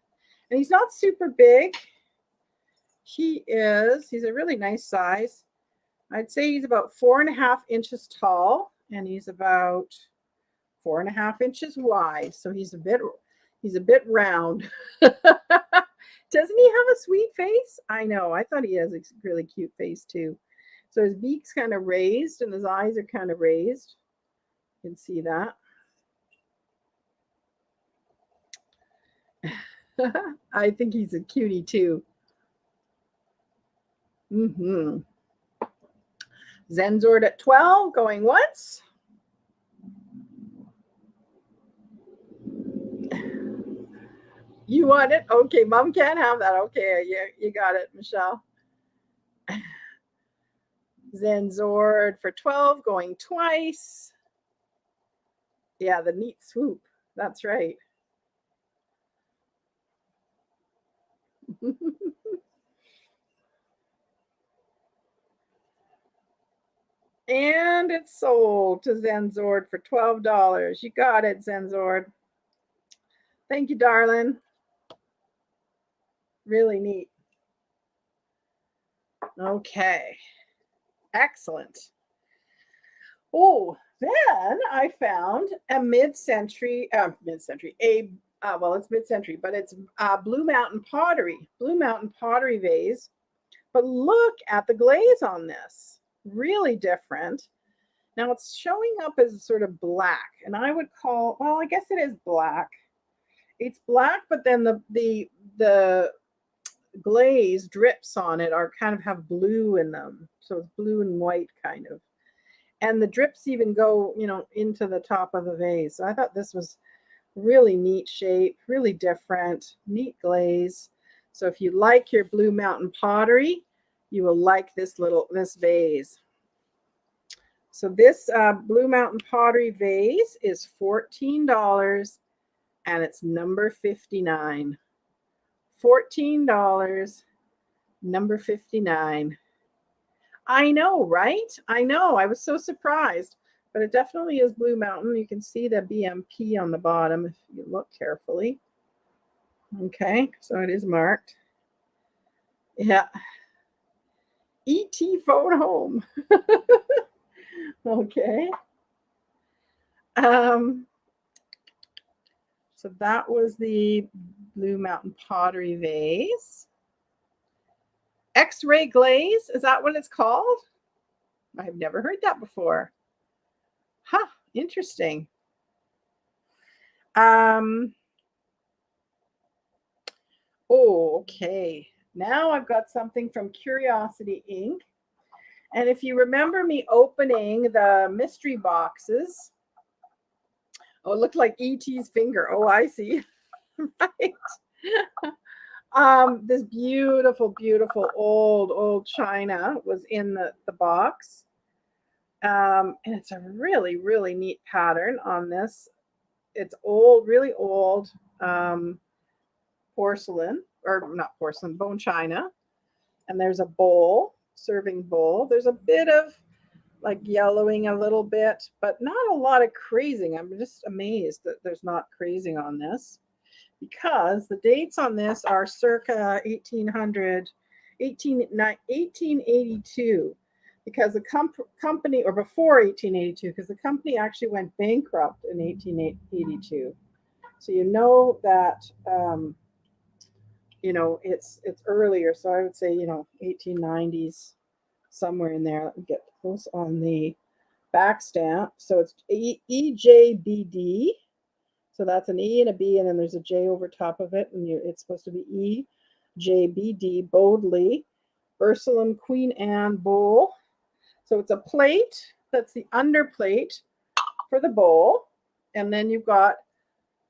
And he's not super big. He's a really nice size. I'd say he's about 4.5 inches tall, and he's about 4.5 inches wide. So he's a bit round. Doesn't he have a sweet face? I know. I thought he has a really cute face too. So his beak's kind of raised and his eyes are kind of raised. You can see that. I think he's a cutie too. Zenzord at 12, going once. You want it? Okay, Mom can't have that. Okay, you got it, Michelle. Zenzord for 12, going twice. Yeah, the neat swoop. That's right. And it's sold to Zenzord for $12. You got it, Zenzord. Thank you, darling. Really neat. Okay. Excellent. Oh, then I found a mid-century, well, it's mid-century, but it's Blue Mountain Pottery vase. But look at the glaze on this. Really different. Now it's showing up as sort of black, and I would call, well, I guess it is black. It's black, but then the glaze drips on it are kind of have blue in them. So it's blue and white kind of. And the drips even go, into the top of the vase. So I thought this was Really neat shape, really different, neat glaze. So if you like your Blue Mountain pottery, you will like this vase. So this Blue Mountain pottery vase is $14 and it's number 59. $14, number 59. I know, right? I know. I was so surprised, but it definitely is Blue Mountain. You can see the BMP on the bottom if you look carefully. Okay, so it is marked. Yeah. E.T. phone home. Okay. So that was the Blue Mountain pottery vase. X-ray glaze, is that what it's called? I've never heard that before. Huh, interesting. Oh, okay. Now I've got something from Curiosity Inc. And if you remember me opening the mystery boxes, oh, it looked like E.T.'s finger. Oh, I see. Right. This beautiful, beautiful old china was in the box. And it's a really, really neat pattern on this. It's old, really old porcelain, or not porcelain, bone china. And there's a bowl, serving bowl. There's a bit of like yellowing a little bit, but not a lot of crazing. I'm just amazed that there's not crazing on this, because the dates on this are circa 1882, because the company, or before 1882, because the company actually went bankrupt in 1882. So you know that it's earlier. So I would say 1890s, somewhere in there. Let me get close on the back stamp. So it's EJBD. So that's an E and a B, and then there's a J over top of it, and it's supposed to be EJBD, Boldly, Ursuline Queen Anne bowl. So it's a plate, that's the underplate for the bowl, and then you've got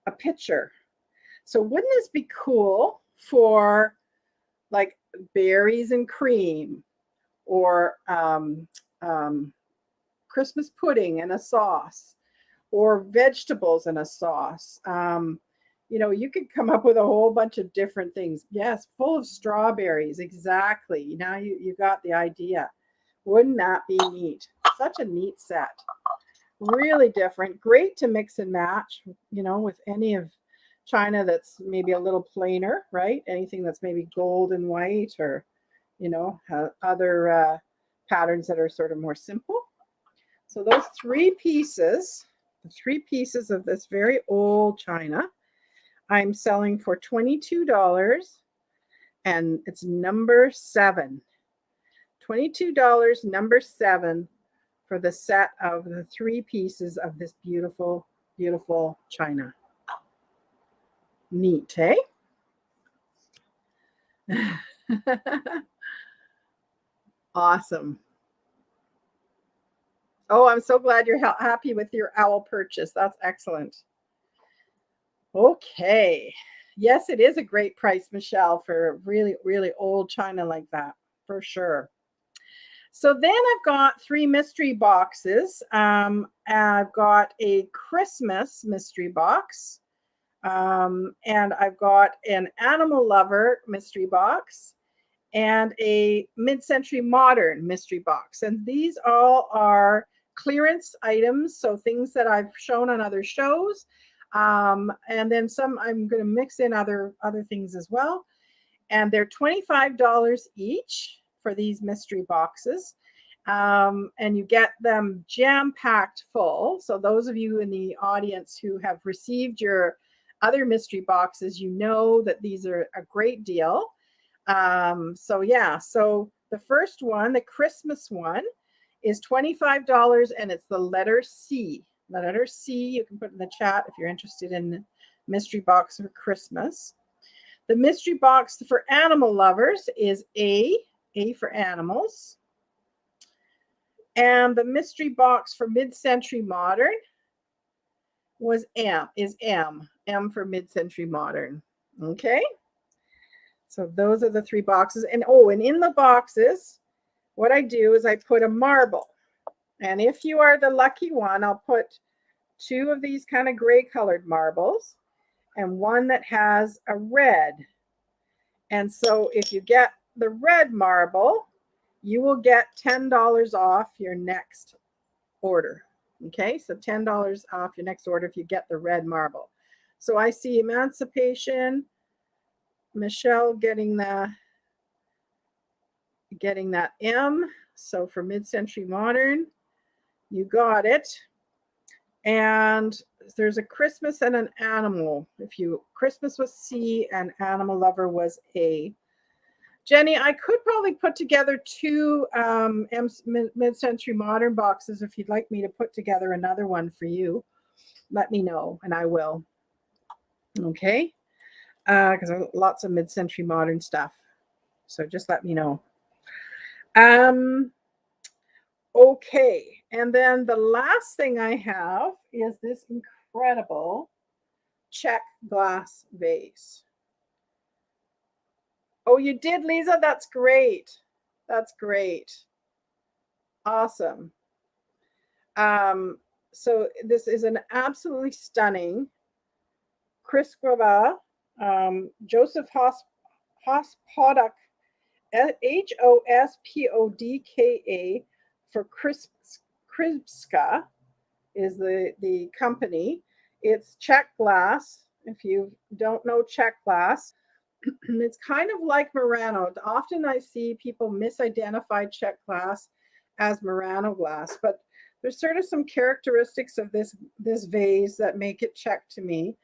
a pitcher. So wouldn't this be cool for like berries and cream, or Christmas pudding and a sauce, or vegetables and a sauce? You could come up with a whole bunch of different things. Yes, full of strawberries. Exactly. Now you got the idea. Wouldn't that be neat? Such a neat set. Really different. Great to mix and match, with any of china that's maybe a little plainer, right? Anything that's maybe gold and white, or, other patterns that are sort of more simple. So those three pieces of this very old china, I'm selling for $22, and it's number 7. $22, number 7, for the set of the 3 pieces of this beautiful, beautiful china. Neat, eh? Awesome. Oh, I'm so glad you're happy with your owl purchase. That's excellent. Okay. Yes, it is a great price, Michelle, for really, really old china like that, for sure. So then I've got 3 mystery boxes. I've got a Christmas mystery box, and I've got an animal lover mystery box, and a mid-century modern mystery box. And these all are clearance items, so things that I've shown on other shows. And then some I'm going to mix in other things as well. And they're $25 each for these mystery boxes. And you get them jam-packed full. So those of you in the audience who have received your other mystery boxes, you know that these are a great deal. So the first one, the Christmas one, is $25, and it's the letter C. The letter C, you can put in the chat if you're interested in the mystery box for Christmas. The mystery box for animal lovers is A for animals. And the mystery box for mid-century modern is M for mid-century modern. Okay. So those are the 3 boxes. And oh, and in the boxes, what I do is I put a marble. And if you are the lucky one, I'll put 2 of these kind of gray colored marbles and one that has a red. And so if you get the red marble, you will get $10 off your next order. Okay, so $10 off your next order if you get the red marble. So I see Emancipation, Michelle getting that M. So for mid-century modern, you got it. And there's a Christmas and an animal. Christmas was C and animal lover was A. Jenny, I could probably put together 2 mid-century modern boxes if you'd like me to put together another one for you. Let me know and I will. Okay, because there's lots of mid-century modern stuff. So just let me know. Okay, and then the last thing I have is this incredible Czech glass vase. Oh, you did, Lisa? That's great. That's great. Awesome. So this is an absolutely stunning Kriskova, Joseph Hospodak, Hospodka for Krivska is the company. It's Czech glass. If you don't know Czech glass, it's kind of like Murano. Often I see people misidentify Czech glass as Murano glass, but there's sort of some characteristics of this vase that make it Czech to me.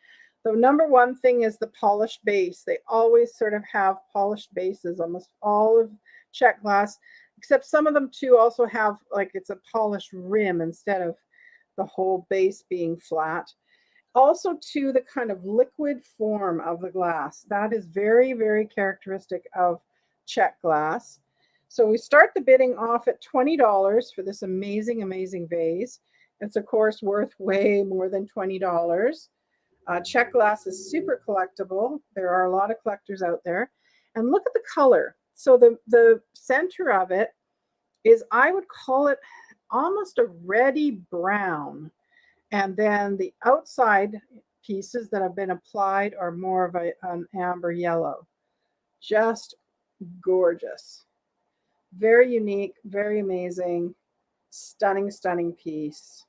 The number one thing is the polished base. They always sort of have polished bases, almost all of Czech glass, except some of them too also have like it's a polished rim instead of the whole base being flat. Also too, the kind of liquid form of the glass. That is very, very characteristic of Czech glass. So we start the bidding off at $20 for this amazing, amazing vase. It's of course worth way more than $20. Czech glass is super collectible. There are a lot of collectors out there. And look at the color. So the center of it is, I would call it almost a reddy brown. And then the outside pieces that have been applied are more of an amber yellow. Just gorgeous. Very unique, very amazing, stunning, stunning piece.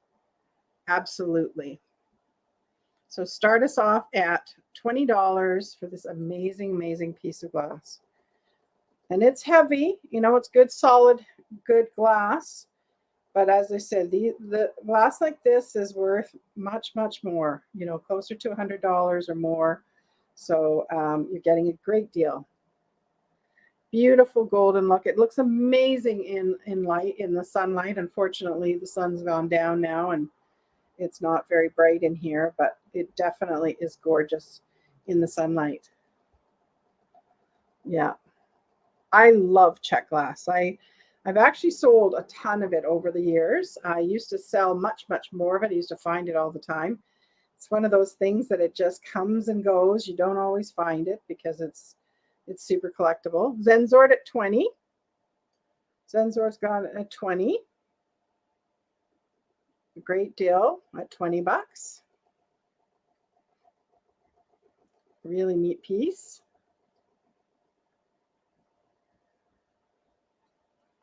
Absolutely. So start us off at $20 for this amazing, amazing piece of glass. And it's heavy, you know, it's good, solid, good glass. But as I said, the glass like this is worth much, much more, you know, closer to $100 or more. So you're getting a great deal. Beautiful golden look. It looks amazing in light, in the sunlight. Unfortunately, the sun's gone down now and it's not very bright in here, but it definitely is gorgeous in the sunlight. Yeah. I love Czech glass. I've actually sold a ton of it over the years. I used to sell much, much more of it. I used to find it all the time. It's one of those things that it just comes and goes. You don't always find it because it's super collectible. Zenzord at 20. Zenzord's gone at 20. A great deal at 20 bucks. Really neat piece.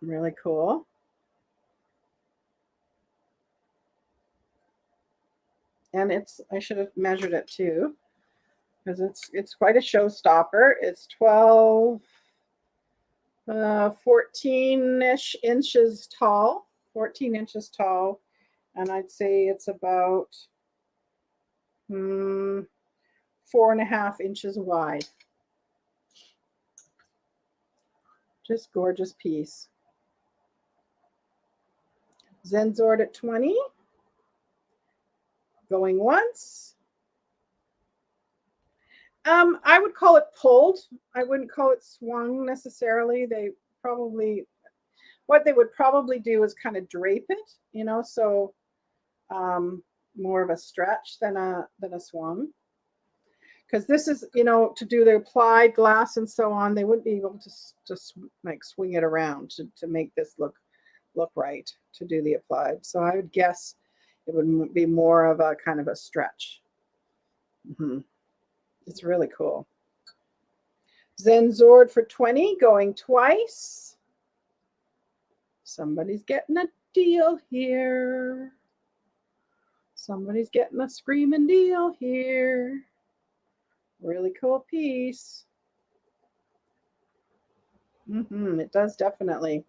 Really cool. And I should have measured it too, because it's quite a showstopper. It's 14-ish inches tall, 14 inches tall. And I'd say it's about 4.5 inches wide. Just gorgeous piece. Zenzord at 20. Going once. I would call it pulled. I wouldn't call it swung necessarily. What they would probably do is kind of drape it, you know, so more of a stretch than a swung. Because this is, you know, to do the applied glass and so on, they wouldn't be able to just like swing it around to make this look right, to do the applied. So I would guess it would be more of a kind of a stretch. It's really cool. Zenzord for 20, going twice. Somebody's getting a deal here. Somebody's getting a screaming deal here. Really cool piece. It does definitely.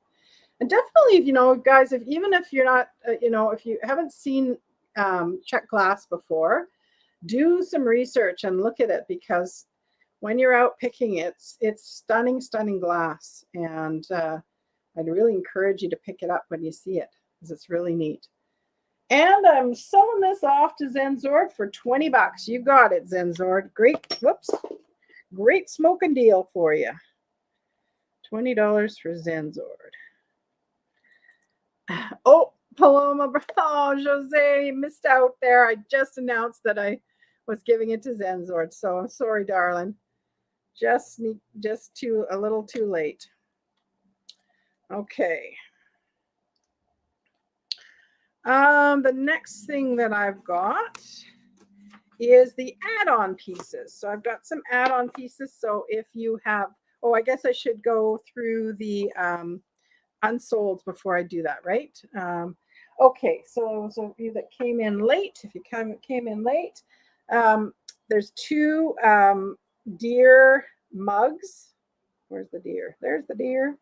And definitely, you know, guys, even if you're not, you know, if you haven't seen check glass before, do some research and look at it, because when you're out picking it, it's stunning, stunning glass. And I'd really encourage you to pick it up when you see it, because it's really neat. And I'm selling this off to Zenzord for 20 bucks. You got it, Zenzord. Great smoking deal for you. $20 for Zenzord. Oh, Paloma, oh, Jose, you missed out there. I just announced that I was giving it to Zenzord, so I'm sorry, darling. Just a little too late. Okay. The next thing that I've got is the add-on pieces. So I've got some add-on pieces. So if you have, oh, I guess I should go through the unsolds before I do that, right? Okay, so those of you that came in late, if you came in late, there's two deer mugs. Where's the deer? There's the deer.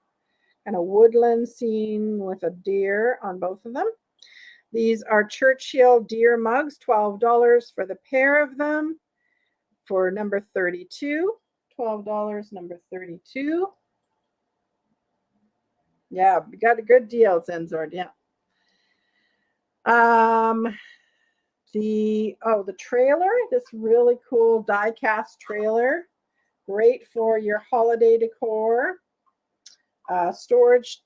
And a woodland scene with a deer on both of them. These are Churchill deer mugs, $12 for the pair of them for number 32. $12, number 32. Yeah, we got a good deal, Zenzord. Yeah. The trailer, this really cool die-cast trailer, great for your holiday decor, storage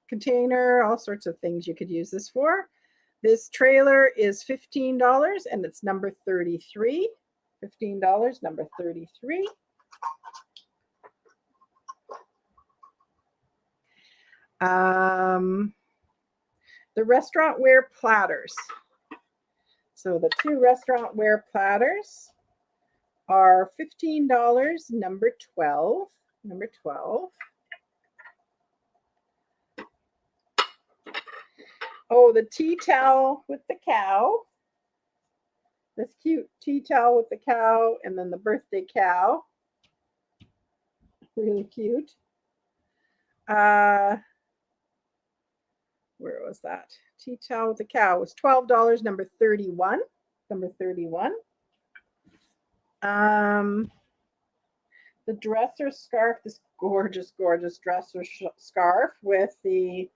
container, all sorts of things you could use this for. This trailer is $15 and it's number 33. $15, number 33. The restaurant ware platters. So the two restaurant ware platters are $15, number 12. Number 12. Oh, the tea towel with the cow. This cute tea towel with the cow, and then the birthday cow. Really cute. Where was that? Tea towel with the cow was $12, number 31. Number 31. The dresser scarf, this gorgeous, gorgeous dresser scarf with the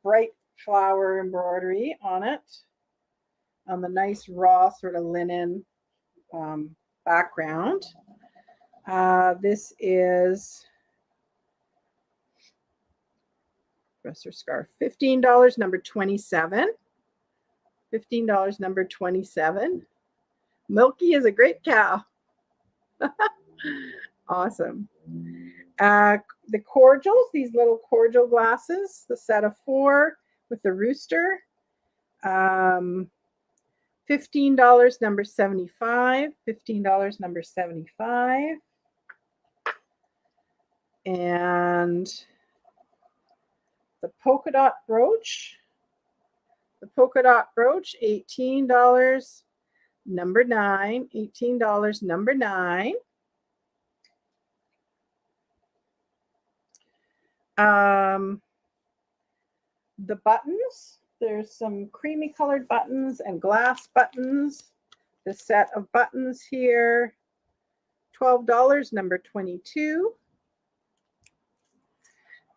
bright flower embroidery on it, on the nice raw sort of linen background. This is dresser scarf, $15, number 27. $15, number 27. Milky is a great cow. Awesome. The cordials, these little cordial glasses, the set of 4 with the rooster. $15, number 75. $15, number 75. And the polka dot brooch. The polka dot brooch, $18, number 9. $18, number 9. The buttons, there's some creamy colored buttons and glass buttons. The set of buttons here, $12, number 22.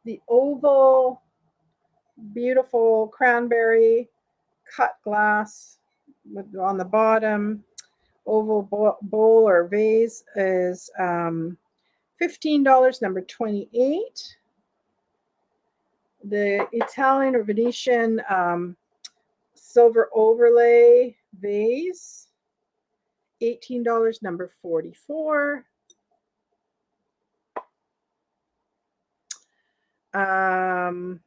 The oval, beautiful cranberry cut glass with, on the bottom, oval bowl or vase is $15, number 28. The Italian or Venetian silver overlay vase, $18, number 44. The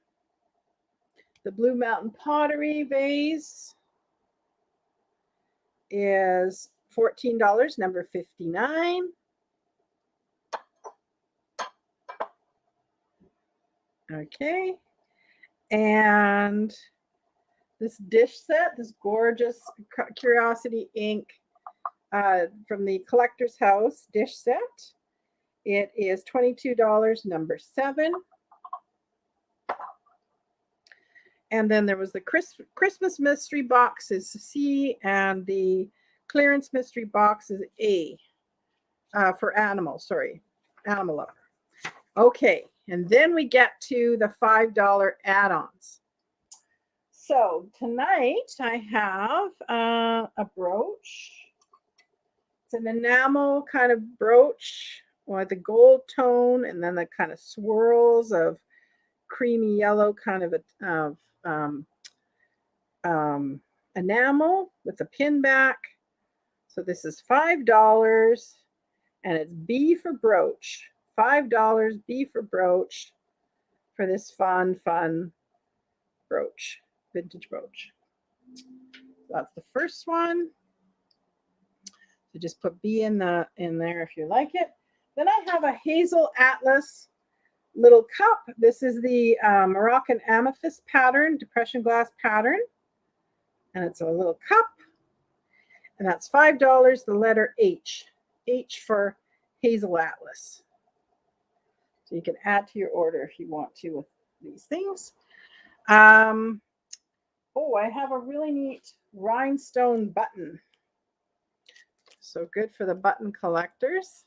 Blue Mountain Pottery vase is $14, number 59. Okay. And this dish set, this gorgeous Curiosity Inc. From the Collector's House dish set. It is $22, number 7. And then there was the Christmas mystery box is C, and the clearance mystery box is A for animal, animal lover. Okay, and then we get to the $5 add-ons. So tonight I have a brooch. It's an enamel kind of brooch with a gold tone, and then the kind of swirls of creamy yellow kind of enamel with a pin back. So this is $5, and it's B for brooch. $5 B for brooch for this fun brooch, vintage brooch. So that's the first one. So just put B in there if you like it. Then I have a hazel atlas little cup. This is the Moroccan amethyst pattern, depression glass pattern. And it's a little cup. And that's $5, the letter H. H for hazel atlas. So you can add to your order if you want to with these things. Oh, I have a really neat rhinestone button. So good for the button collectors.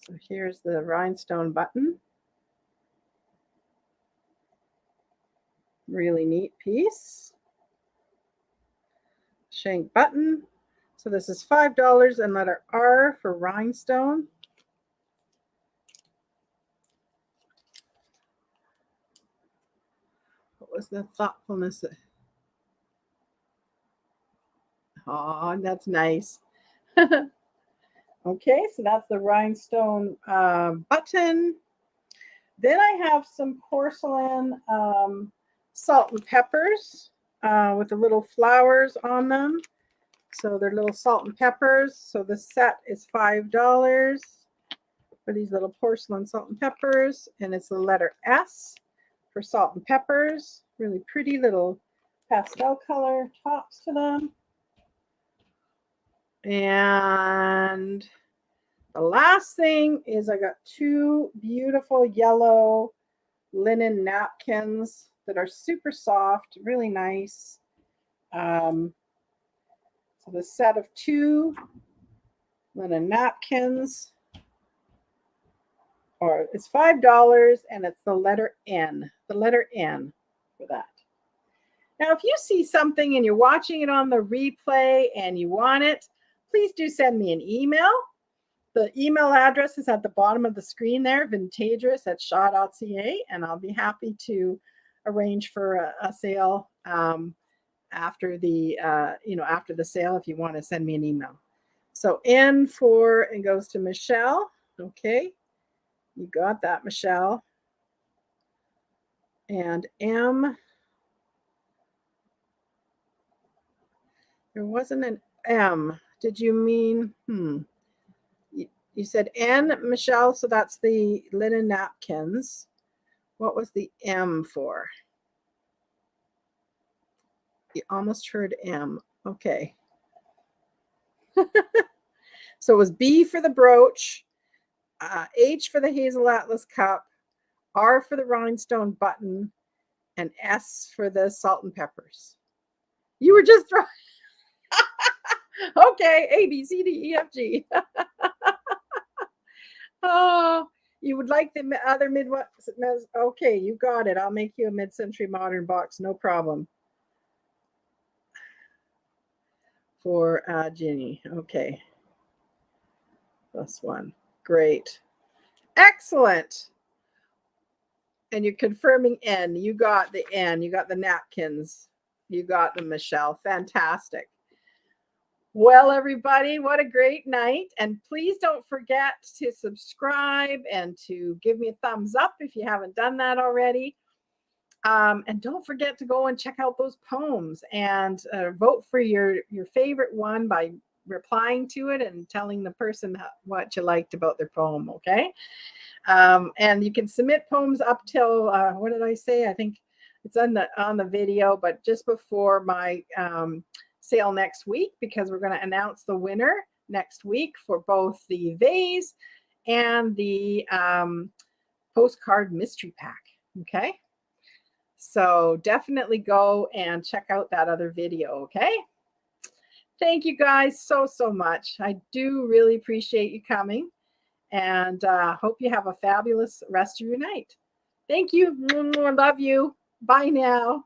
So here's the rhinestone button. Really neat piece. Shank button. So this is $5 and letter R for rhinestone. What was the thoughtfulness? Oh, that's nice. Okay, so that's the rhinestone button. Then I have some porcelain salt and peppers with the little flowers on them. So they're little salt and peppers. So the set is $5 for these little porcelain salt and peppers. And it's the letter S for salt and peppers. Really pretty little pastel color tops to them. And the last thing is I got 2 beautiful yellow linen napkins that are super soft, really nice. So the set of 2 linen napkins, or it's $5, and it's the letter N for that. Now, if you see something and you're watching it on the replay and you want it, please do send me an email. The email address is at the bottom of the screen there, vintagerous@shaw.ca, and I'll be happy to arrange for a sale after the after the sale if you want to send me an email. So N for, and goes to Michelle. Okay, you got that, Michelle. And M, there wasn't an M. Did you mean, You said N, Michelle, so that's the linen napkins. What was the M for? You almost heard M. Okay. So it was B for the brooch, H for the hazel atlas cup, R for the rhinestone button, and S for the salt and peppers. You were just right. Okay, A, B, C, D, E, F, G. Oh, you would like the other okay, you got it. I'll make you a mid-century modern box, no problem. For Ginny. Okay. +1. Great. Excellent. And you're confirming N. You got the N. You got the napkins. You got them, Michelle. Fantastic. Well, everybody, what a great night. And please don't forget to subscribe and to give me a thumbs up if you haven't done that already. And don't forget to go and check out those poems and vote for your favorite one by replying to it and telling the person what you liked about their poem, okay? And you can submit poems up till, what did I say? I think it's on the video, but just before my sale next week, because we're going to announce the winner next week for both the vase and the postcard mystery pack, okay? So definitely go and check out that other video, okay? Thank you guys so much. I do really appreciate you coming, and hope you have a fabulous rest of your night. Thank you. Love you. Bye now.